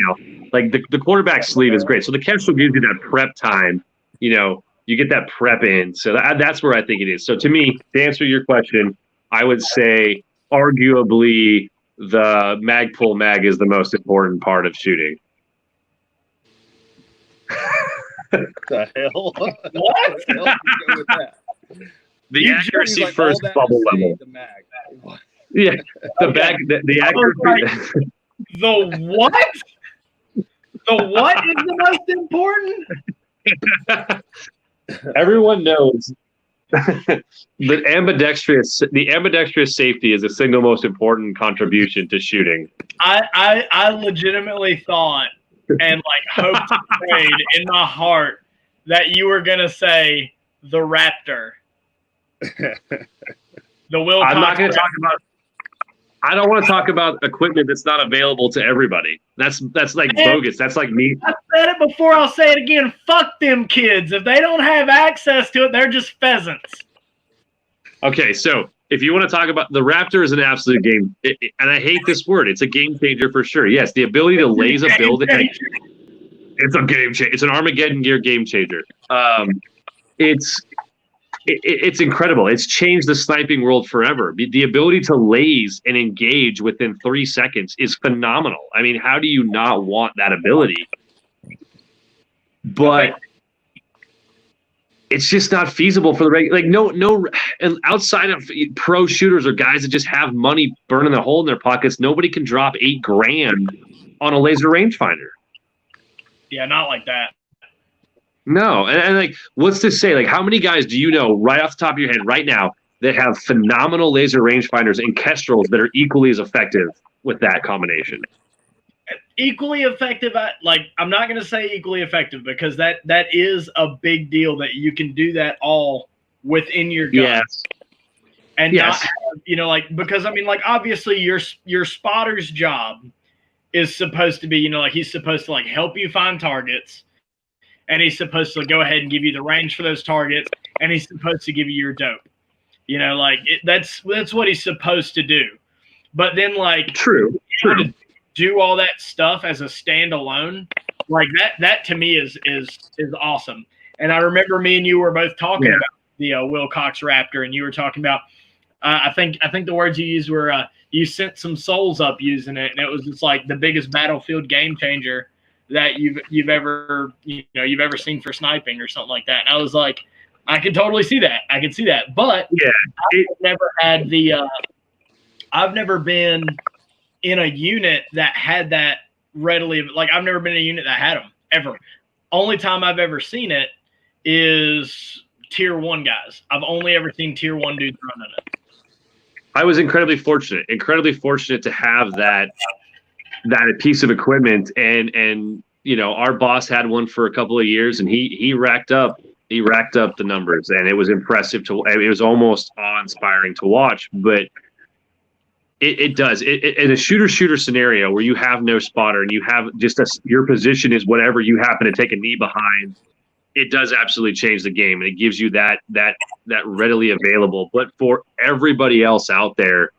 like the quarterback sleeve is great. So the Kestrel gives you that prep time. You get that prep in. So that's where I think it is. So to me, to answer your question, I would say arguably the mag pull mag is the most important part of shooting. The hell? What? The hell go with that? The accuracy first bubble level. The mag. Yeah, the accuracy. The what? The what is the most important? Everyone knows the ambidextrous safety is the single most important contribution to shooting. I legitimately thought and like hoped and prayed in my heart that you were gonna say the Raptor. The Will. I'm not gonna talk about. I don't want to talk about equipment that's not available to everybody. That's like bogus. That's like me. I said it before. I'll say it again. Fuck them kids. If they don't have access to it, they're just pheasants. Okay, so if you want to talk about the Raptor is an absolute game, and I hate this word. It's a game changer for sure. Yes, the ability to laser build it. It's a game changer. It's an Armageddon gear game changer. It's incredible. It's changed the sniping world forever. The ability to laze and engage within 3 seconds is phenomenal. I mean, how do you not want that ability? But it's just not feasible for the regular. Like no, and outside of pro shooters or guys that just have money burning a hole in their pockets, nobody can drop $8,000 on a laser rangefinder. Yeah, not like that. No, and like, what's to say? Like, how many guys do you know right off the top of your head right now that have phenomenal laser rangefinders and Kestrels that are equally as effective with that combination? equally effective. I'm not going to say equally effective because that is a big deal that you can do that all within your gun. Yes. And not have, like, because I mean, like, obviously your spotter's job is supposed to be, like, he's supposed to like help you find targets, and he's supposed to go ahead and give you the range for those targets, and he's supposed to give you your dope. Like that's what he's supposed to do. But then, like, true. To do all that stuff as a standalone, like that to me is awesome. And I remember me and you were both talking about the Wilcox Raptor, and you were talking about I think the words you used were you sent some souls up using it, and it was just like the biggest battlefield game changer that you've ever seen for sniping or something like that. And I was like, I could totally see that. I can see that. But I've never been in a unit that had that readily. Like, I've never been in a unit that had them ever. Only time I've ever seen it is tier 1 guys. I've only ever seen tier 1 dudes running it. I was incredibly fortunate to have that piece of equipment, and our boss had one for a couple of years, and he racked up the numbers, and it was impressive it was almost awe-inspiring to watch. But it does in a shooter scenario where you have no spotter and you have just your position is whatever you happen to take a knee behind. It does absolutely change the game, and it gives you that readily available. But for everybody else out there,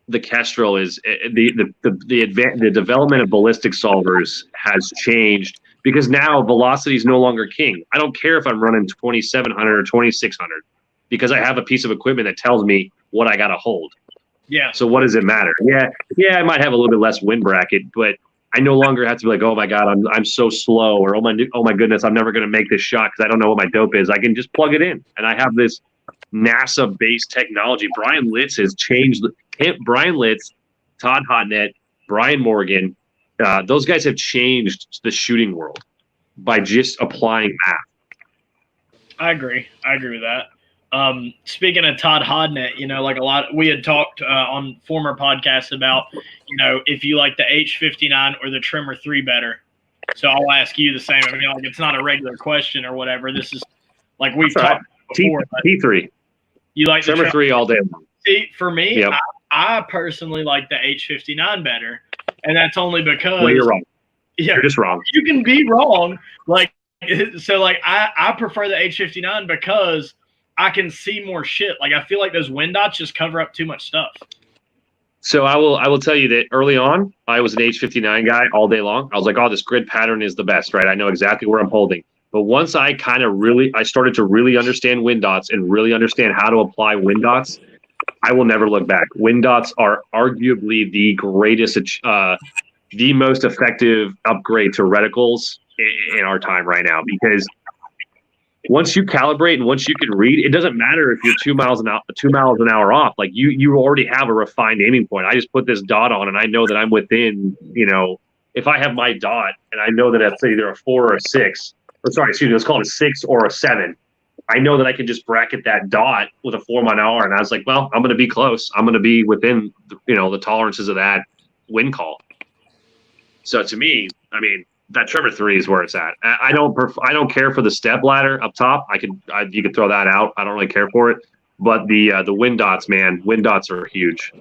the Kestrel is the development of ballistic solvers has changed, because now velocity is no longer king. I don't care if I'm running 2700 or 2600 because I have a piece of equipment that tells me what I got to hold. Yeah. So what does it matter? Yeah, I might have a little bit less wind bracket, but I no longer have to be like, oh my God, I'm so slow, or oh my goodness, I'm never going to make this shot because I don't know what my dope is. I can just plug it in, and I have this NASA-based technology. Brian Litz has changed. Brian Litz, Todd Hotnet, Brian Morgan, those guys have changed the shooting world by just applying math. I agree with that. Speaking of Todd Hodnett, we had talked on former podcasts about, if you like the H59 or the Trimmer 3 better. So I'll ask you the same. I mean, like, it's not a regular question or whatever. This is like we've talked before. T3. You like Trimmer 3 all day long. See, for me, yep. I personally like the H59 better, and that's only because. Well, you're wrong. Yeah, you're just wrong. You can be wrong. I prefer the H59 because I can see more shit. Like, I feel like those wind dots just cover up too much stuff. So I will tell you that early on, I was an H59 guy all day long. I was like, oh, this grid pattern is the best, right? I know exactly where I'm holding. But once I started to really understand wind dots and really understand how to apply wind dots, I will never look back. Wind dots are arguably the greatest, the most effective upgrade to reticles in our time right now, because once you calibrate and once you can read, it doesn't matter if you're 2 miles an hour off. Like, you already have a refined aiming point. I just put this dot on, and I know that I'm within, if I have my dot and I know that it's either a 4 or a 6, or sorry, excuse me, let's call it a 6 or a 7. I know that I can just bracket that dot with a 4 mile an hour. And I was like, well, I'm going to be close. I'm going to be within, the tolerances of that wind call. So to me, I mean, that Trimmer 3 is where it's at. I don't care for the step ladder up top. You could throw that out. I don't really care for it. But the wind dots, man, wind dots are huge.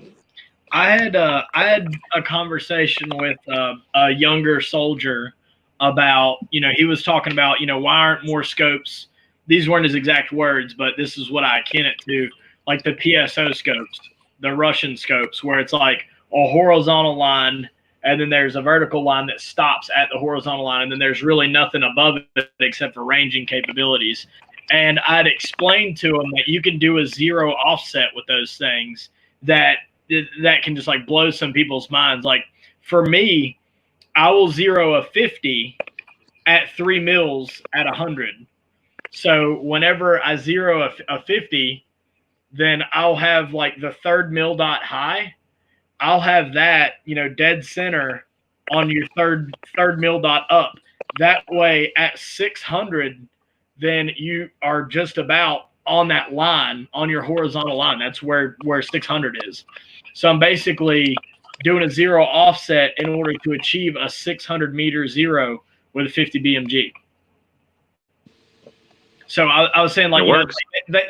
I had a conversation with a younger soldier about, he was talking about, why aren't more scopes? These weren't his exact words, but this is what I akin it to, like the PSO scopes, the Russian scopes, where it's like a horizontal line, and then there's a vertical line that stops at the horizontal line, and then there's really nothing above it except for ranging capabilities. And I'd explained to him that you can do a zero offset with those things that can just like blow some people's minds. Like, for me, I will zero a 50 at 3 mils at 100. So whenever I zero a 50, then I'll have like the third mil dot high. I'll have that, dead center on your third mil dot up. That way at 600, then you are just about on that line, on your horizontal line. That's where 600 is. So I'm basically doing a zero offset in order to achieve a 600-meter zero with a 50 BMG. So I was saying, like, It works.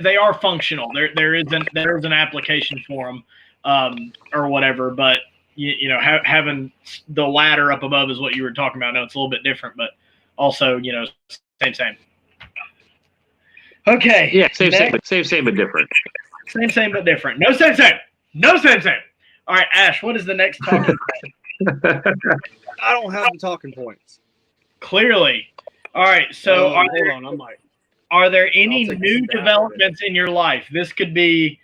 they are functional. There is an application for them, or whatever. But you know, having the ladder up above is what you were talking about. No, it's a little bit different, but also, you know, same. Okay. Yeah, same, but different. Same, but different. No same. All right, Ash, what is the next talking point? I don't have the talking points. Clearly. All right, so hold on, I might. Are there any new developments in your life? This could be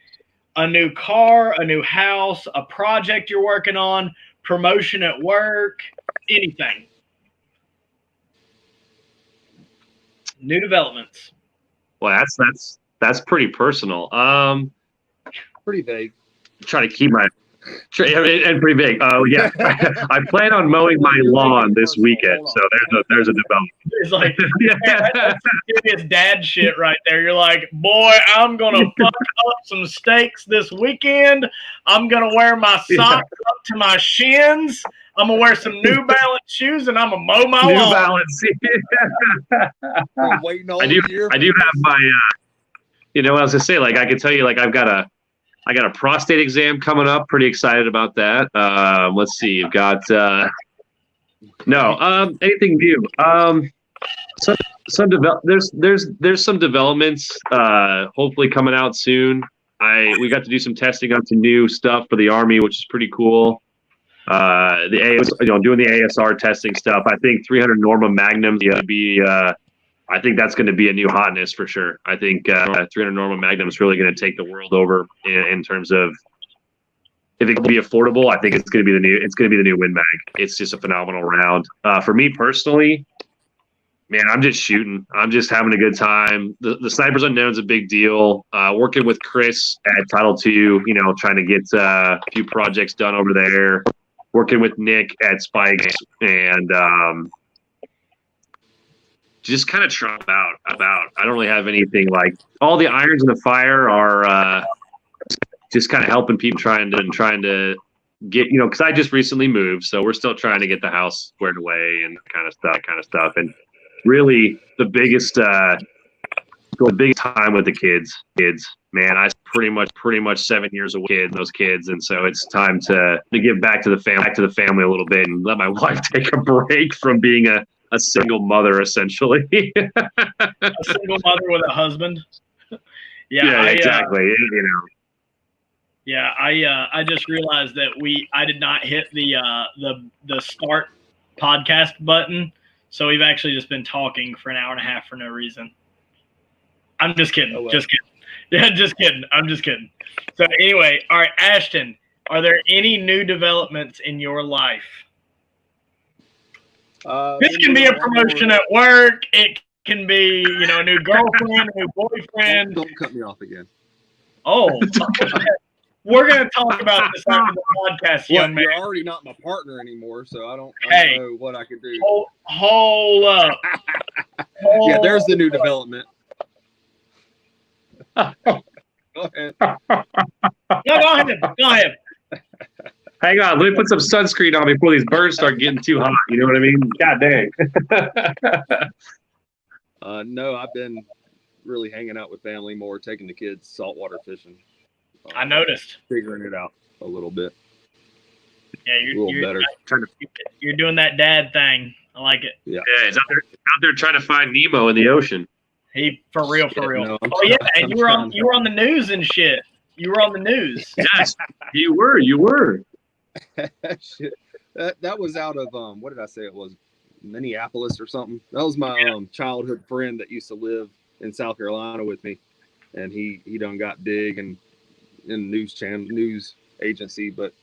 a new car, a new house, a project you're working on, promotion at work, anything. New developments. Well, that's pretty personal. Pretty vague. Try to keep my and pretty big. Oh yeah, I plan on mowing my lawn this weekend, so there's a development. It's like, man, that's serious dad shit right there. You're like, boy, I'm gonna fuck up some steaks this weekend. I'm gonna wear my socks up to my shins. I'm gonna wear some New Balance shoes, and I'm gonna mow my lawn. New Balance. I do have my. You know what I was gonna say? Like, I could tell you, like, I got a prostate exam coming up. Pretty excited about that. Let's see. You've got anything new. There's some developments hopefully coming out soon. We got to do some testing on some new stuff for the Army, which is pretty cool. Doing the ASR testing stuff. I think 300 Norma Magnums going to be. I think that's going to be a new hotness for sure. I think 300 Norma Magnum is really going to take the world over in terms of if it can be affordable. I think it's going to be the new Win Mag. It's just a phenomenal round. For me personally, man, I'm just shooting. I'm just having a good time. The Snipers Unknown is a big deal. Working with Chris at Title II, trying to get a few projects done over there. Working with Nick at Spikes and. Just kind of try about. I don't really have anything like all the irons in the fire are just kind of helping people trying to get because I just recently moved, so we're still trying to get the house squared away and kind of stuff. And really, the biggest time with the kids, man. I pretty much 7 years away from those kids, and so it's time to give back to the family a little bit and let my wife take a break from being a single mother, essentially. A single mother with a husband. Yeah, exactly. Yeah, I just realized that I did not hit the start podcast button, so we've actually just been talking for an hour and a half for no reason. I'm just kidding. Oh, well. Just kidding. Yeah, just kidding. I'm just kidding. So anyway, all right, Ashton, are there any new developments in your life? This can be a promotion at work. It can be, a new girlfriend, a new boyfriend. Don't cut me off again. Oh, we're going to talk about this after the podcast, young man. You're already not my partner anymore, so I don't know what I can do. Hold up. Yeah, there's the new development. Go ahead. No, go ahead. Hang on, let me put some sunscreen on before these birds start getting too hot. You know what I mean? God dang. No, I've been really hanging out with family more, taking the kids saltwater fishing. I noticed. Figuring it out a little bit. Yeah, you're doing that dad thing. I like it. Yeah, he's out there trying to find Nemo in the ocean. For real. No, and you were on the news and shit. You were on the news. Yes, you were. Shit. That was out of what did I say it was? Minneapolis or something. That was my childhood friend that used to live in South Carolina with me, and he done got big and in news agency, but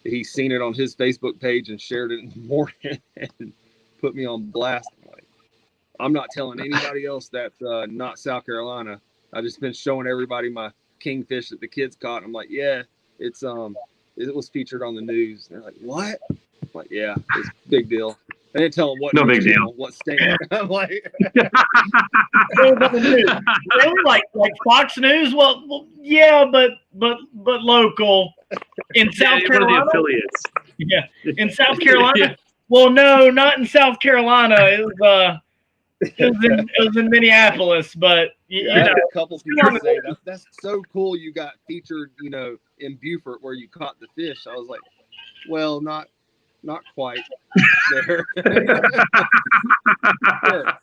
he seen it on his Facebook page and shared it in the morning and put me on blast. I'm not telling anybody else that's not South Carolina. I just been showing everybody my kingfish that the kids caught. I'm like, yeah, it was featured on the news. And they're like, what? I'm like, yeah, it's a big deal. I didn't tell them what. No big deal. What state? I'm like, really, like Fox News? Well, yeah, but local. In South one of the Carolina? affiliates. Yeah. In South Carolina? Yeah. Well, no, not in South Carolina. It was in Minneapolis, but you I had know, a couple people say that's so cool. You got featured, in Beaufort where you caught the fish. I was like, well, not quite there. Sure.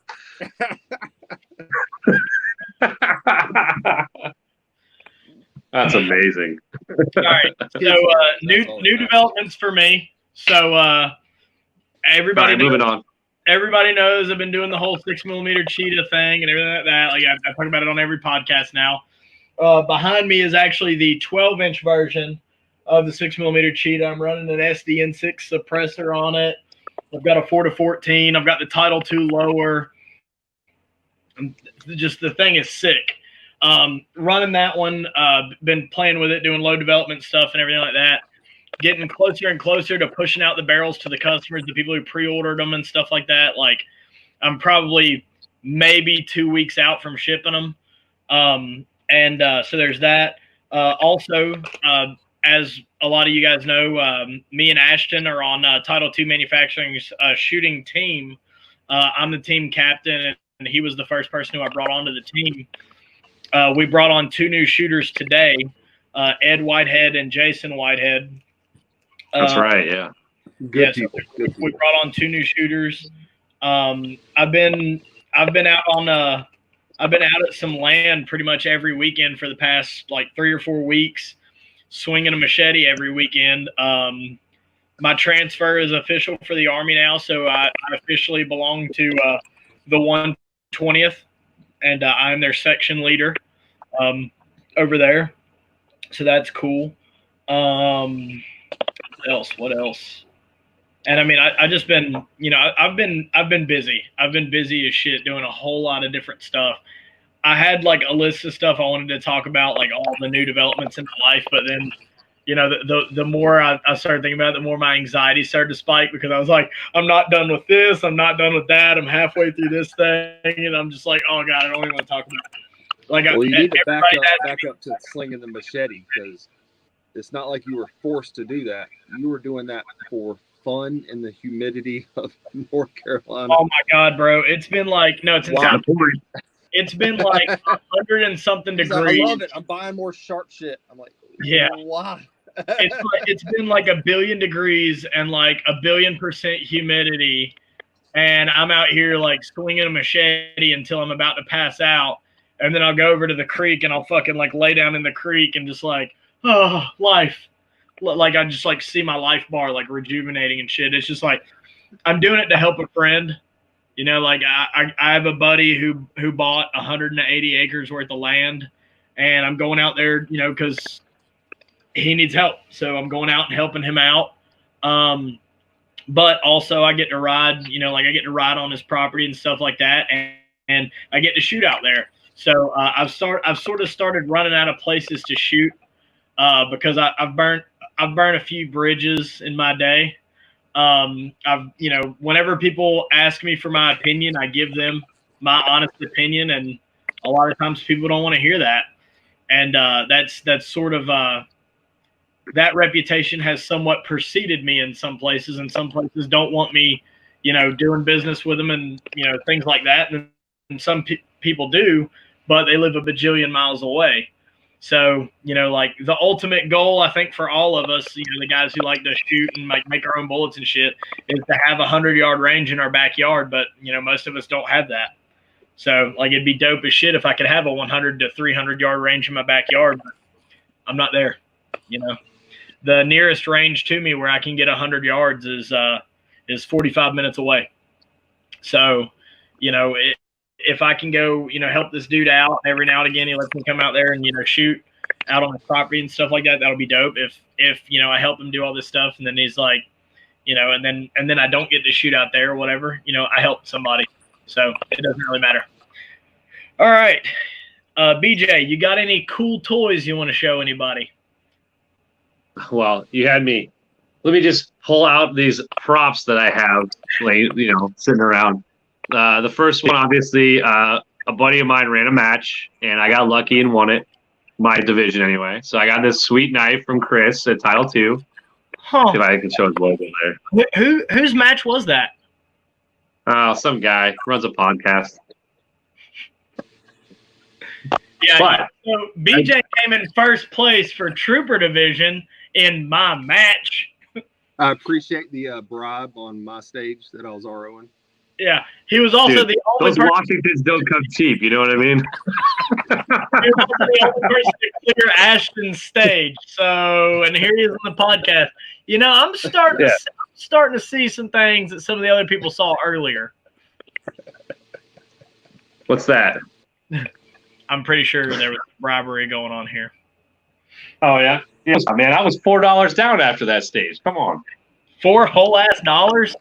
That's amazing. all right. So new developments for me. So everybody knows, moving on. Everybody knows I've been doing the whole 6mm cheetah thing and everything like that. Like I talk about it on every podcast now. Behind me is actually the 12-inch version of the 6mm cheetah. I'm running an SDN6 suppressor on it. I've got a 4-14. I've got the Title II lower. Just the thing is sick. Running that one, been playing with it, doing low development stuff and everything like that. Getting closer and closer to pushing out the barrels to the customers, the people who pre-ordered them and stuff like that. Like I'm probably maybe 2 weeks out from shipping them. So there's that. Also, as a lot of you guys know, me and Ashton are on Title II Manufacturing's shooting team. I'm the team captain, and he was the first person who I brought onto the team. We brought on 2 new shooters today, Ed Whitehead and Jason Whitehead. That's right, yeah. Good people. We brought on 2 new shooters. I've been out at some land pretty much every weekend for the past like 3 or 4 weeks, swinging a machete every weekend. My transfer is official for the Army now, so I officially belong to the 120th, and I'm their section leader over there. So that's cool. What else? And I mean, I just been, I've been busy. I've been busy as shit doing a whole lot of different stuff. I had like a list of stuff I wanted to talk about, like all the new developments in my life. But then, the more I started thinking about it, the more my anxiety started to spike, because I was like, I'm not done with this. I'm not done with that. I'm halfway through this thing. And I'm just like, oh God, I don't even want to talk about it. Like, well, you need to back up to slinging the machete, because it's not like you were forced to do that. You were doing that for fun in the humidity of North Carolina. Oh my God, bro. It's been like, no, it's insane. It's been like 100 and something degrees. I love it. I'm buying more sharp shit. I'm like, yeah. Why? It's been like 1 billion degrees and like 1,000,000% humidity. And I'm out here like swinging a machete until I'm about to pass out. And then I'll go over to the creek and I'll fucking like lay down in the creek and just like, oh, life. Like I just like see my life bar like rejuvenating and shit. It's just like I'm doing it to help a friend. Like I have a buddy who bought 180 acres worth of land, and I'm going out there, because he needs help. So I'm going out and helping him out. But also I get to ride, like I get to ride on his property and stuff like that, and I get to shoot out there. So I've sort of started running out of places to shoot because I've burned a few bridges in my day. Whenever people ask me for my opinion, I give them my honest opinion, and a lot of times people don't want to hear that. And that's sort of that reputation has somewhat preceded me in some places, and some places don't want me, doing business with them and, things like that. And some people do, but they live a bajillion miles away. So, like the ultimate goal, I think, for all of us, the guys who like to shoot and make our own bullets and shit, is to have a 100-yard range in our backyard. But, most of us don't have that. So, like, it'd be dope as shit if I could have a 100 to 300-yard range in my backyard. But I'm not there. The nearest range to me where I can get 100 yards is 45 minutes away. So, if I can go, help this dude out every now and again, he lets me come out there and, shoot out on his property and stuff like that, that'll be dope. If I help him do all this stuff, and then he's like, and then I don't get to shoot out there or whatever, I help somebody. So it doesn't really matter. All right. BJ, you got any cool toys you want to show anybody? Well, you had me. Let me just pull out these props that I have, sitting around. The first one, obviously, a buddy of mine ran a match, and I got lucky and won it. my division anyway. So I got this sweet knife from Chris at Title 2. Huh. See if I can show his logo there. Whose match was that? Some guy runs a podcast. Yeah, But so BJ came in first place for Trooper Division in my match. I appreciate the bribe on my stage that I was ROing. Yeah, he was also dude, the only those person. Washingtons don't come cheap. You know what I mean? He was also the only person to clear Ashton's stage. So, and here he is on the podcast. You know, I'm starting to see some things that some of the other people saw earlier. What's that? I'm pretty sure there was bribery going on here. Oh yeah, yes, man. I was $4 down after that stage. Come on, $4 whole ass dollars.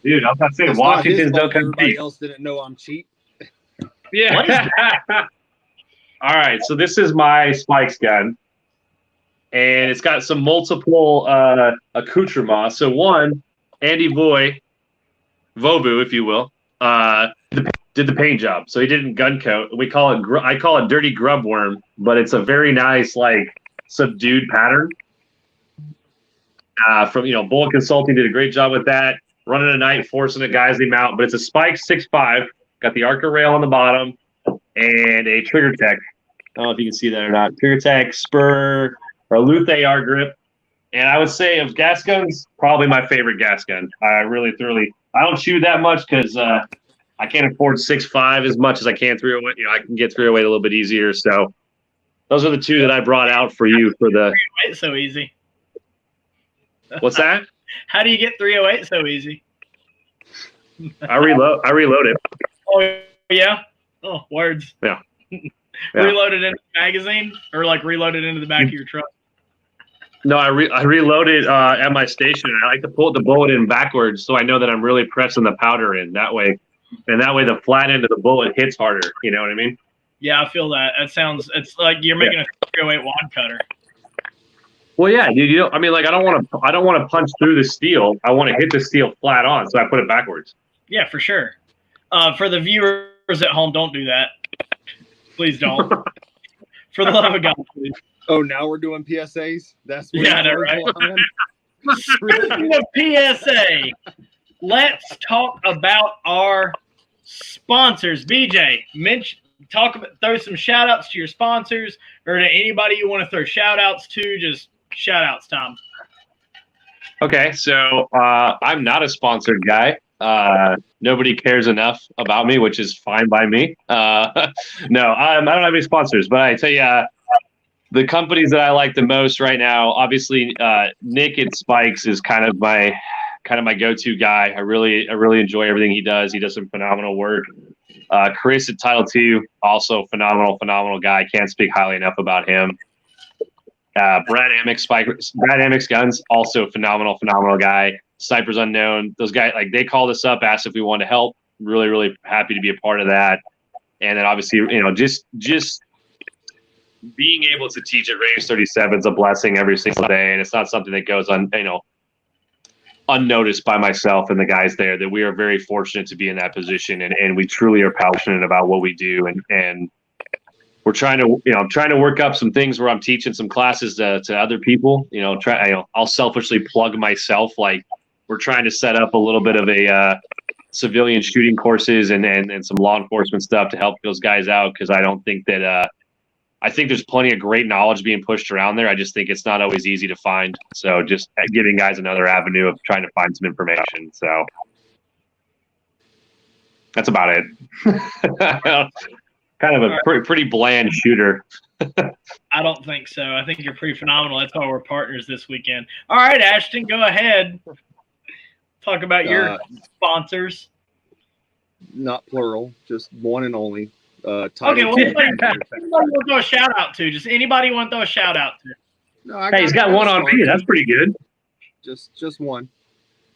dude. I'm not saying Washington's don't come Everybody cheap. else didn't know I'm cheap. Yeah. All right, so this is my Spikes gun, and it's got some multiple accoutrements. So one, Andy Vobu, if you will, did the paint job. So he did gun coat. We call it I call it dirty grub worm, but it's a very nice like subdued pattern. From Bullet Consulting did a great job with that. Running a night, forcing a guy's mount, but it's a Spikes 6.5. Got the Arca rail on the bottom and a Trigger Tech. I don't know if you can see that or not. Trigger Tech spur or a Luth AR grip. And I would say of gas guns, probably my favorite gas gun. I don't shoot that much because I can't afford 6.5 as much as I can 308. I can get 308 a little bit easier. So those are the two that I brought out for you for the. 308 so easy. What's that? How do you get 308 so easy? I reload it. Oh yeah. Oh, words. Yeah. Reloaded into the magazine, or like reloaded into the back of your truck. No, I reload it at my station. I like to pull the bullet in backwards so I know that I'm really pressing the powder in that way. And that way the flat end of the bullet hits harder. You know what I mean? Yeah, I feel that. It's like you're making a 308 wad cutter. Well, yeah, dude. I mean, like I don't want to punch through the steel. I want to hit the steel flat on, so I put it backwards. Yeah, for sure. For the viewers at home, don't do that. Please don't. For the love of God, please. Oh, now we're doing PSAs? That's what I know, right? Speaking of PSA, let's talk about our sponsors. BJ, throw some shout outs to your sponsors or to anybody you want to throw shout outs to. Just shout outs, Tom. Okay, so I'm not a sponsored guy. Nobody cares enough about me, which is fine by me. No, I don't have any sponsors, but I tell you, the companies that I like the most right now, obviously, Nick at Spikes is kind of my go-to guy. I really enjoy everything he does. He does some phenomenal work. Chris at Title 2, also phenomenal guy. Can't speak highly enough about him. Brad Amick's Guns, also phenomenal guy. Snipers Unknown, those guys, like they called us up, asked if we wanted to help. Really happy to be a part of that. And then obviously, just being able to teach at Range 37 is a blessing every single day, and it's not something that goes unnoticed by myself and the guys there. That we are very fortunate to be in that position, and we truly are passionate about what we do, and we're trying to work up some things where I'm teaching some classes to other people. I'll selfishly plug myself. Like we're trying to set up a little bit of a civilian shooting courses and some law enforcement stuff to help those guys out, because I don't think that I think there's plenty of great knowledge being pushed around there. I just think it's not always easy to find. So just giving guys another avenue of trying to find some information. So that's about it. Kind of a pretty bland shooter. I don't think so. I think you're pretty phenomenal. That's why we're partners this weekend. All right, Ashton, go ahead. Talk about your sponsors. Not plural, just one and only. Okay, well, anybody want to throw a shout out to? Just anybody want to throw a shout out to? No, hey, he's got one on me. That's pretty good. Just one.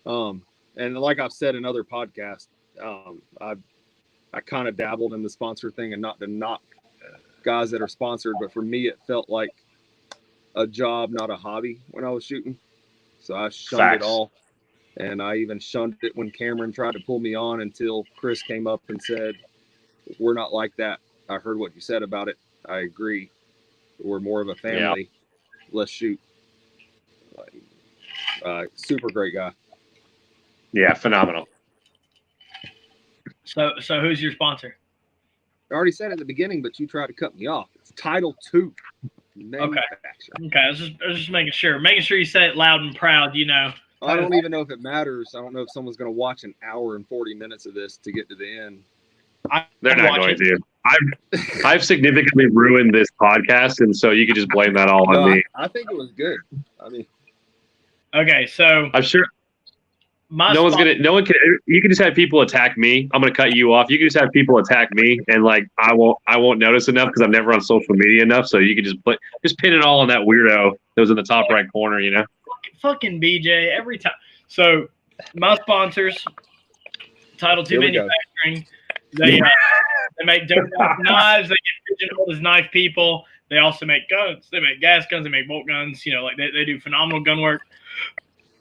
And like I've said in other podcasts, I kind of dabbled in the sponsor thing, and not to knock guys that are sponsored, but for me, it felt like a job, not a hobby when I was shooting. So I shunned it all. And I even shunned it when Cameron tried to pull me on, until Chris came up and said, "We're not like that. I heard what you said about it. I agree." We're more of a family. Let's shoot. Super great guy. Yeah, phenomenal. So who's your sponsor? I already said at the beginning, but you tried to cut me off. It's Title II. Okay, I was just making sure you say it loud and proud. You know. I don't even know if it matters. I don't know if someone's going to watch an hour and 40 minutes of this to get to the end. They're not going to. I've significantly ruined this podcast, and so you could just blame that all on me. I think it was good. I mean, okay, so I'm sure no one can. You can just have people attack me. I'm gonna cut you off. You can just have people attack me, and like I won't notice enough because I'm never on social media enough. So you can just pin it all on that weirdo that was in the top right corner. You know, fucking BJ every time. So my sponsors, Title II Manufacturing. They make dope knives. They get pigeonholed as knife people. They also make guns. They make gas guns. They make bolt guns. You know, like they do phenomenal gun work.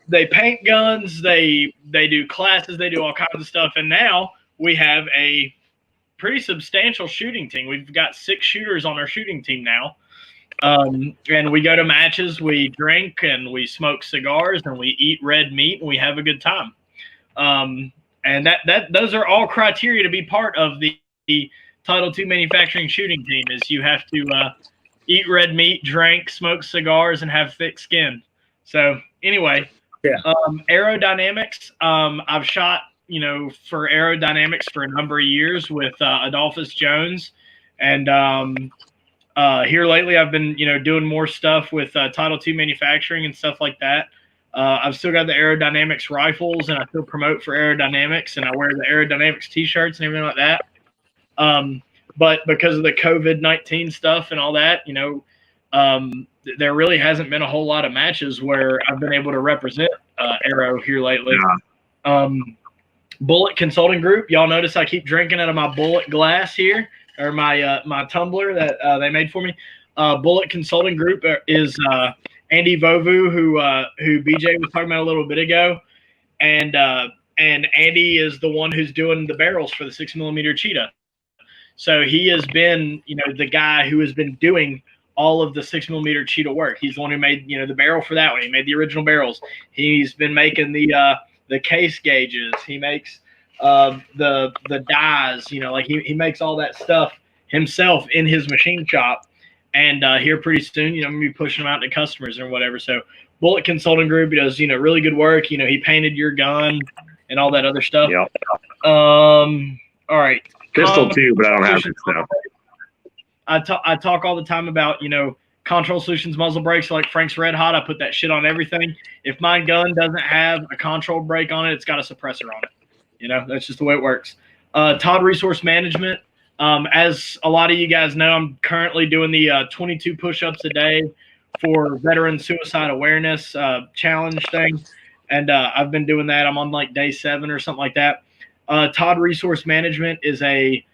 They paint guns. They do classes. They do all kinds of stuff. And now we have a pretty substantial shooting team. We've got 6 shooters on our shooting team now. And we go to matches. We drink and we smoke cigars and we eat red meat and we have a good time. And those are all criteria to be part of the Title II Manufacturing shooting team. Is you have to eat red meat, drink, smoke cigars, and have thick skin. So anyway, aerodynamics. I've shot, for aerodynamics for a number of years with Adolphus Jones, and here lately I've been doing more stuff with Title II Manufacturing and stuff like that. I've still got the aerodynamics rifles, and I still promote for aerodynamics, and I wear the aerodynamics T-shirts and everything like that. But because of the COVID-19 stuff and all that, there really hasn't been a whole lot of matches where I've been able to represent Aero here lately. Yeah. Bullet Consulting Group. Y'all notice I keep drinking out of my Bullet glass here, or my tumbler that they made for me. Bullet Consulting Group is Andy Vovu, who BJ was talking about a little bit ago, and Andy is the one who's doing the barrels for the 6mm Cheetah. So he has been, the guy who has been doing all of the 6mm Cheetah work. He's the one who made, the barrel for that one. He made the original barrels. He's been making the case gauges. He makes the dies. He makes all that stuff himself in his machine shop. And here pretty soon, I'm gonna be pushing them out to customers or whatever. So Bullet Consulting Group, he does, really good work. He painted your gun and all that other stuff. Yep. All right. Pistol too, but I don't have it now. I talk all the time about, Control Solutions muzzle brakes like Frank's Red Hot. I put that shit on everything. If my gun doesn't have a control brake on it, it's got a suppressor on it. That's just the way it works. Todd Resource Management. As a lot of you guys know, I'm currently doing the 22 push-ups a day for Veteran Suicide Awareness challenge thing. And I've been doing that. I'm on like day 7 or something like that. Todd Resource Management is a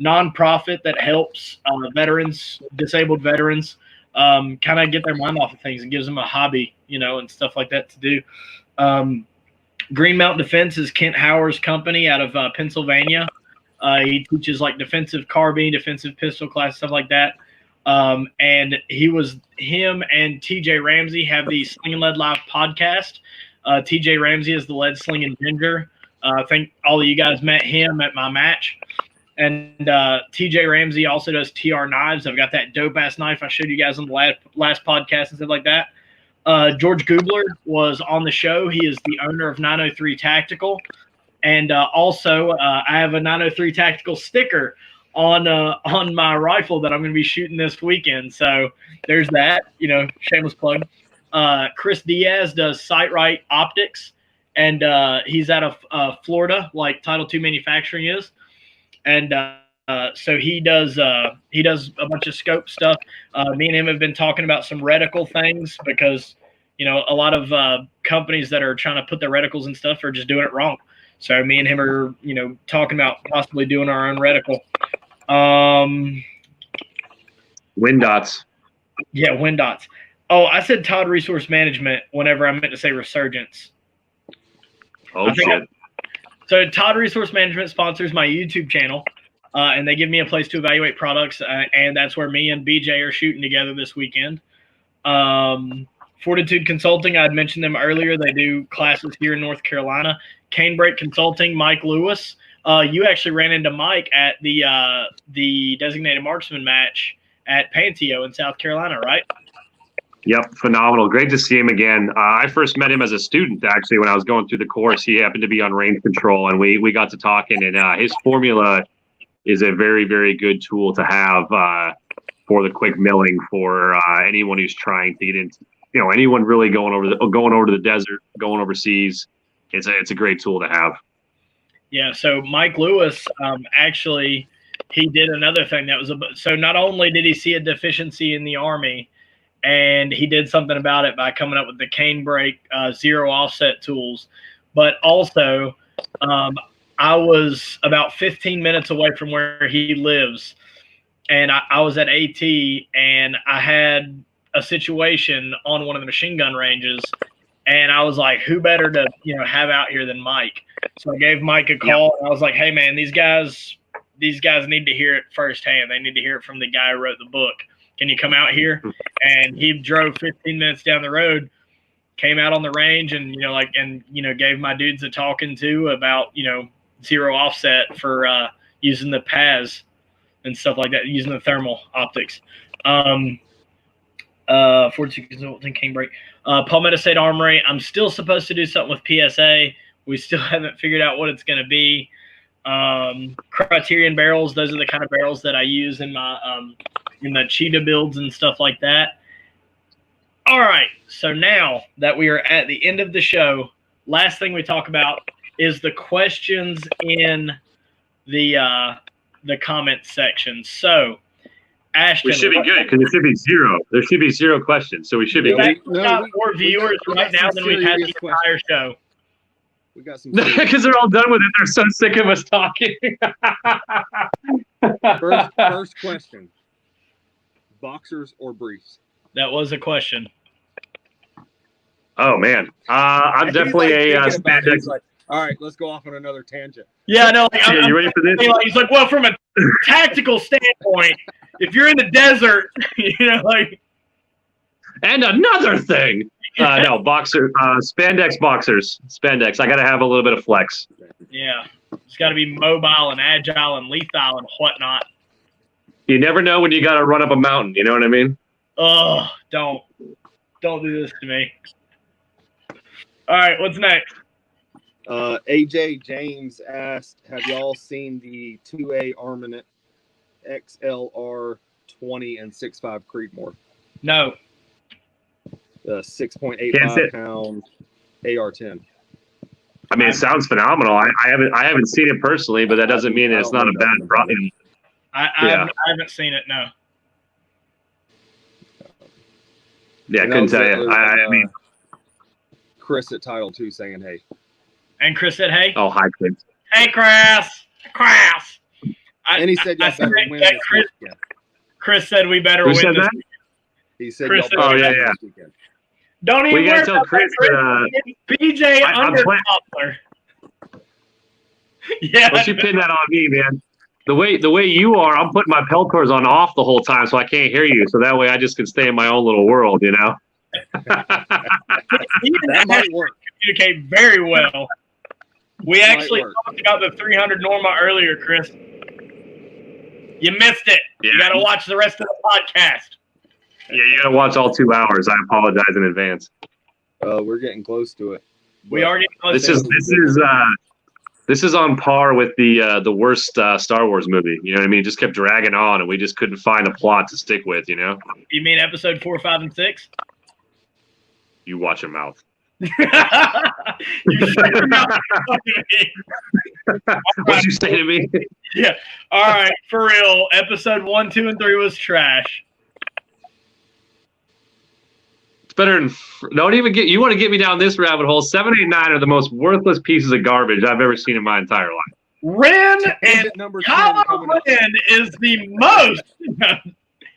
nonprofit that helps veterans, disabled veterans, kind of get their mind off of things and gives them a hobby, and stuff like that to do. Green Mountain Defense is Kent Hauer's company out of Pennsylvania. He teaches like defensive carbine, defensive pistol class, stuff like that. And him and TJ Ramsey have the Sling and Lead Live podcast. TJ Ramsey is the lead slinging ginger. I think all of you guys met him at my match. And TJ Ramsey also does TR knives. I've got that dope ass knife I showed you guys on the last podcast and stuff like that. George Gubler was on the show. He is the owner of 903 Tactical. And also, I have a 903 Tactical sticker on my rifle that I'm going to be shooting this weekend. So there's that, shameless plug. Chris Diaz does Sight Right Optics, and he's out of Florida, like Title II Manufacturing is. And so he does a bunch of scope stuff. Me and him have been talking about some reticle things because, a lot of companies that are trying to put their reticles and stuff are just doing it wrong. So me and him are, talking about possibly doing our own reticle. Wind dots. Yeah, wind dots. Oh, I said Todd Resource Management whenever I meant to say Resurgence. Oh, shit. So Todd Resource Management sponsors my YouTube channel. and they give me a place to evaluate products, and that's where me and BJ are shooting together this weekend. Fortitude Consulting, I'd mentioned them earlier. They do classes here in North Carolina. Canebrake Consulting, Mike Lewis. You actually ran into Mike at the designated marksman match at Panteo in South Carolina, right? Yep, phenomenal. Great to see him again. I first met him as a student, actually, when I was going through the course. He happened to be on range control, and we got to talking, and his formula is a very, very good tool to have for the quick milling for anyone who's trying to get into, anyone really going over to the desert, going overseas. It's a great tool to have. Yeah, so Mike Lewis, actually, he did another thing that was so not only did he see a deficiency in the Army, and he did something about it by coming up with the Canebrake zero offset tools, but also I was about 15 minutes away from where he lives, and I was at AT, and I had a situation on one of the machine gun ranges, and I was like, who better to have out here than Mike? So I gave Mike a call, and I was like, hey man, these guys need to hear it firsthand. They need to hear it from the guy who wrote the book. Can you come out here? And he drove 15 minutes down the road, came out on the range, and gave my dudes a talking to about zero offset for using the PAS and stuff like that, using the thermal optics. Fortitude Consulting, Canebrake, Palmetto State Armory. I'm still supposed to do something with PSA. We still haven't figured out what it's going to be. Criterion barrels. Those are the kind of barrels that I use in my cheetah builds and stuff like that. All right. So now that we are at the end of the show, last thing we talk about is the questions in the comment section. So, Ashton, we should be good because it should be zero. There should be zero questions, so we should be good. We've got more viewers right now than we've had the entire show. We got some because they're all done with it. They're so sick of us talking. First question: boxers or briefs? That was a question. Oh man, I'm definitely a spandex. Like, all right, let's go off on another tangent. Yeah, no. You ready for this? He's like, well, from a tactical standpoint, if you're in the desert, And another thing. No, spandex boxers. Spandex. I got to have a little bit of flex. Yeah. It's got to be mobile and agile and lethal and whatnot. You never know when you got to run up a mountain. You know what I mean? Oh, don't do this to me. All right, what's next? AJ James asked, have y'all seen the 2A Armament XLR 20 and 6.5 Creedmoor? No. The 6.85 pound AR-10. I mean, it sounds phenomenal. I haven't seen it personally, but that doesn't mean it's not a bad product. I haven't seen it. No. Yeah, I couldn't tell you. I mean, Chris at Title 2 saying hey. And Chris said hey. Oh, hi, Chris. Hey, Chris. And he said y'all better win this weekend. Chris said we better win this weekend. He said Chris y'all better win this weekend. Don't even worry about Chris, BJ Undercoupler. Yeah. Don't you pin that on me, man. The way you are, I'm putting my Peltors on off the whole time so I can't hear you. So that way I just can stay in my own little world, you know? That might work. Communicate very well. We actually talked about the 300 Norma earlier, Chris. You missed it. Yeah. You got to watch the rest of the podcast. Yeah, you got to watch all 2 hours. I apologize in advance. We're getting close to it. We are getting close. This is on par with the worst Star Wars movie. You know what I mean? It just kept dragging on, and we just couldn't find a plot to stick with. You know? You mean episode 4, 5, and 6? You watch your mouth. You shut your mouth. What'd you say to me? Yeah. All right, for real. Episode 1, 2, and 3 was trash. It's better than. Don't even get. You want to get me down this rabbit hole? 7, 8, 9 are the most worthless pieces of garbage I've ever seen in my entire life. Ren and Kylo Ren is the most.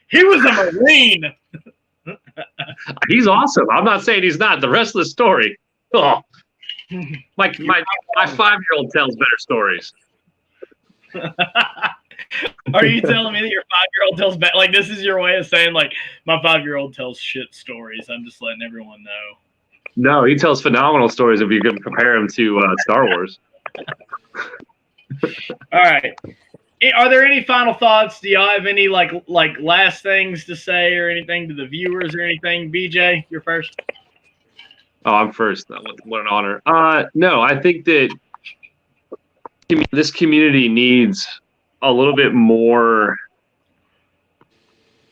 He was a Marine. He's awesome. I'm not saying he's not. The rest of the story. Oh, my 5-year-old tells better stories. Are you telling me that your 5-year-old tells bad? Like, this is your way of saying, like, my 5-year-old tells shit stories. I'm just letting everyone know. No, he tells phenomenal stories if you can compare him to Star Wars. All right. Are there any final thoughts? Do y'all have any like last things to say or anything to the viewers or anything? BJ, you're first. Oh, I'm first. What an honor. No, I think that this community needs a little bit more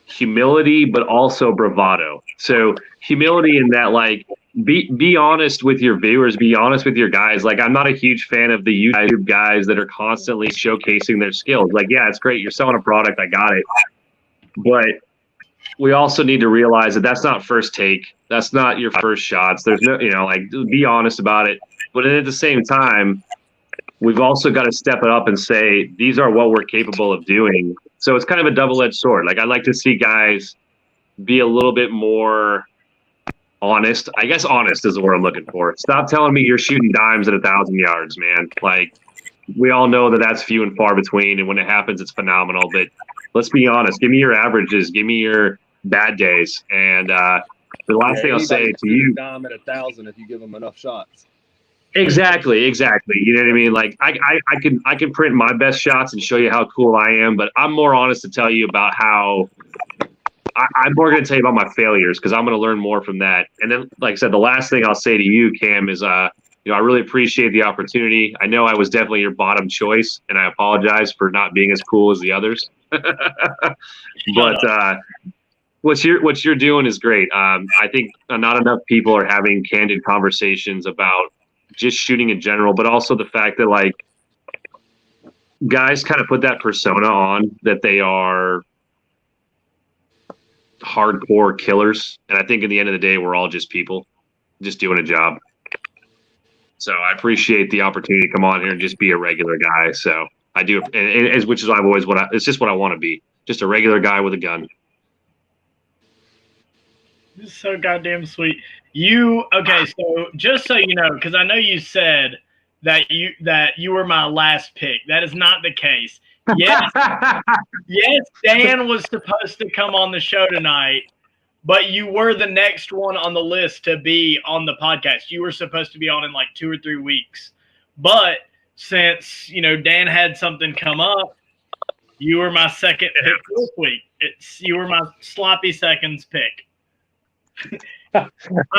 humility, but also bravado. So humility in that, like, be honest with your viewers, be honest with your guys. Like, I'm not a huge fan of the YouTube guys that are constantly showcasing their skills. Like, yeah, it's great. You're selling a product. I got it. But we also need to realize that that's not first take. That's not your first shots. There's no, like, be honest about it. But at the same time, we've also got to step it up and say, these are what we're capable of doing. So it's kind of a double-edged sword. Like, I'd like to see guys be a little bit more honest. I guess honest is the word I'm looking for. Stop telling me you're shooting dimes at 1,000 yards, man. Like, we all know that that's few and far between, and when it happens, it's phenomenal. But let's be honest. Give me your averages. Give me your bad days. And the last thing I'll say to you, dime at 1,000 if you give them enough shots. Exactly. You know what I mean? Like, I can print my best shots and show you how cool I am, but I'm more honest to tell you about how I'm more going to tell you about my failures, because I'm going to learn more from that. And then, like I said, the last thing I'll say to you, Cam, is I really appreciate the opportunity. I know I was definitely your bottom choice, and I apologize for not being as cool as the others. But what you're doing is great. I think not enough people are having candid conversations about just shooting in general, but also the fact that, like, guys kind of put that persona on that they are hardcore killers. And I think at the end of the day, we're all just people just doing a job. So I appreciate the opportunity to come on here and just be a regular guy. So I do, and which is I've always it's just what I want to be. Just a regular guy with a gun. This is so goddamn sweet. Okay, so just so you know, because I know you said that you were my last pick. That is not the case. Yes, yes, Dan was supposed to come on the show tonight, but you were the next one on the list to be on the podcast. You were supposed to be on in like 2 or 3 weeks. But since, Dan had something come up, you were my second pick this week. You were my sloppy seconds pick. I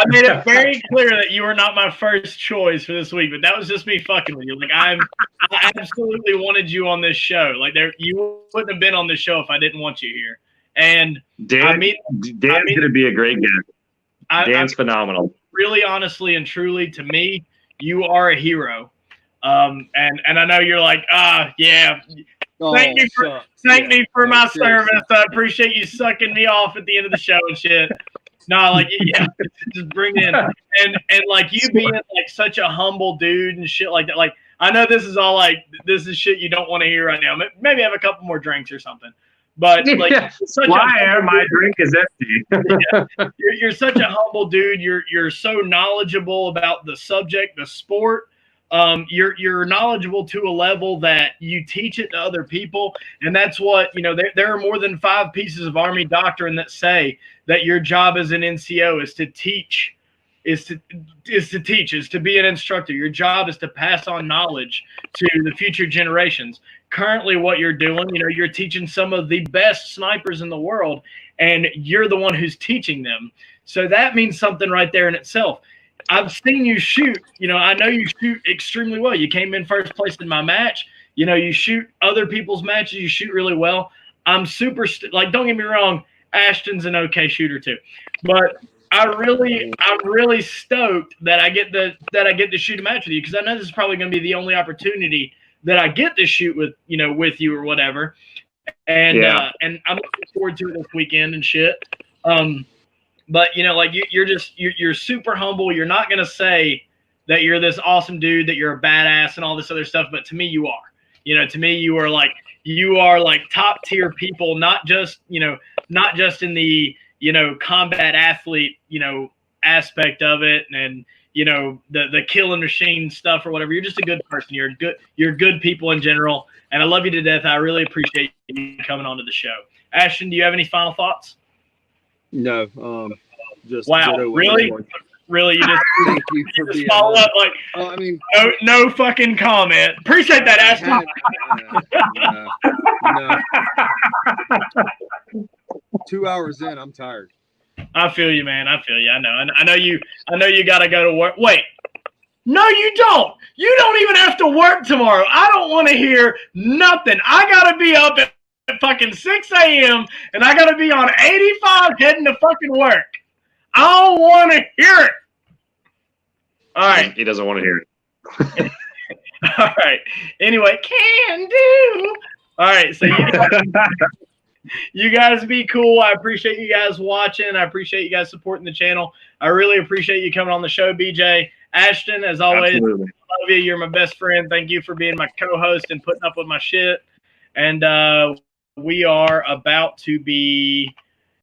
made it very clear that you were not my first choice for this week, but that was just me fucking with you. Like, I absolutely wanted you on this show. Like, you wouldn't have been on this show if I didn't want you here. And Dan's going to be a great guest. Dan's phenomenal. Really, honestly, and truly, to me, you are a hero. And I know you're like, yeah. Thank me for my service. I appreciate you sucking me off at the end of the show and shit. No, like, yeah, just bring in and like you being like such a humble dude and shit like that. Like, I know this is all like, this is shit you don't want to hear right now. Maybe have a couple more drinks or something. But like, my drink is empty. Yeah, you're such a humble dude. You're so knowledgeable about the subject, the sport. You're knowledgeable to a level that you teach it to other people, and that's what there are more than 5 pieces of Army doctrine that say that your job as an NCO is to teach, is to be an instructor. Your job is to pass on knowledge to the future generations. Currently, what you're doing, you're teaching some of the best snipers in the world, and you're the one who's teaching them. So that means something right there in itself. I've seen you shoot. I know you shoot extremely well. You came in first place in my match. You shoot other people's matches. You shoot really well. I'm super don't get me wrong. Ashton's an okay shooter too, but I'm really stoked that I get to shoot a match with you, because I know this is probably going to be the only opportunity that I get to shoot with you or whatever. And and I'm looking forward to it this weekend and shit. But you're super humble. You're not gonna say that you're this awesome dude, that you're a badass and all this other stuff. But to me, you are. To me, you are like top tier people. Not just in the combat athlete aspect of it, and the killing machine stuff or whatever. You're just a good person. You're good people in general, and I love you to death. I really appreciate you coming onto the show. Ashton, do you have any final thoughts? No. Just wow, really? Really, you just thank you for just being follow up like I mean, no fucking comment. Appreciate that, Ashton. No. 2 hours in, I'm tired. I feel you, man. I feel you. I know you gotta go to work. Wait. No, you don't. You don't even have to work tomorrow. I don't want to hear nothing. I gotta be up at fucking 6 a.m. and I gotta be on 85 heading to fucking work. I don't want to hear it. All right. He doesn't want to hear it. All right. Anyway, can do. All right. So you guys be cool. I appreciate you guys watching. I appreciate you guys supporting the channel. I really appreciate you coming on the show, BJ. Ashton, as always, Absolutely. I love you. You're my best friend. Thank you for being my co-host and putting up with my shit. And we are about to be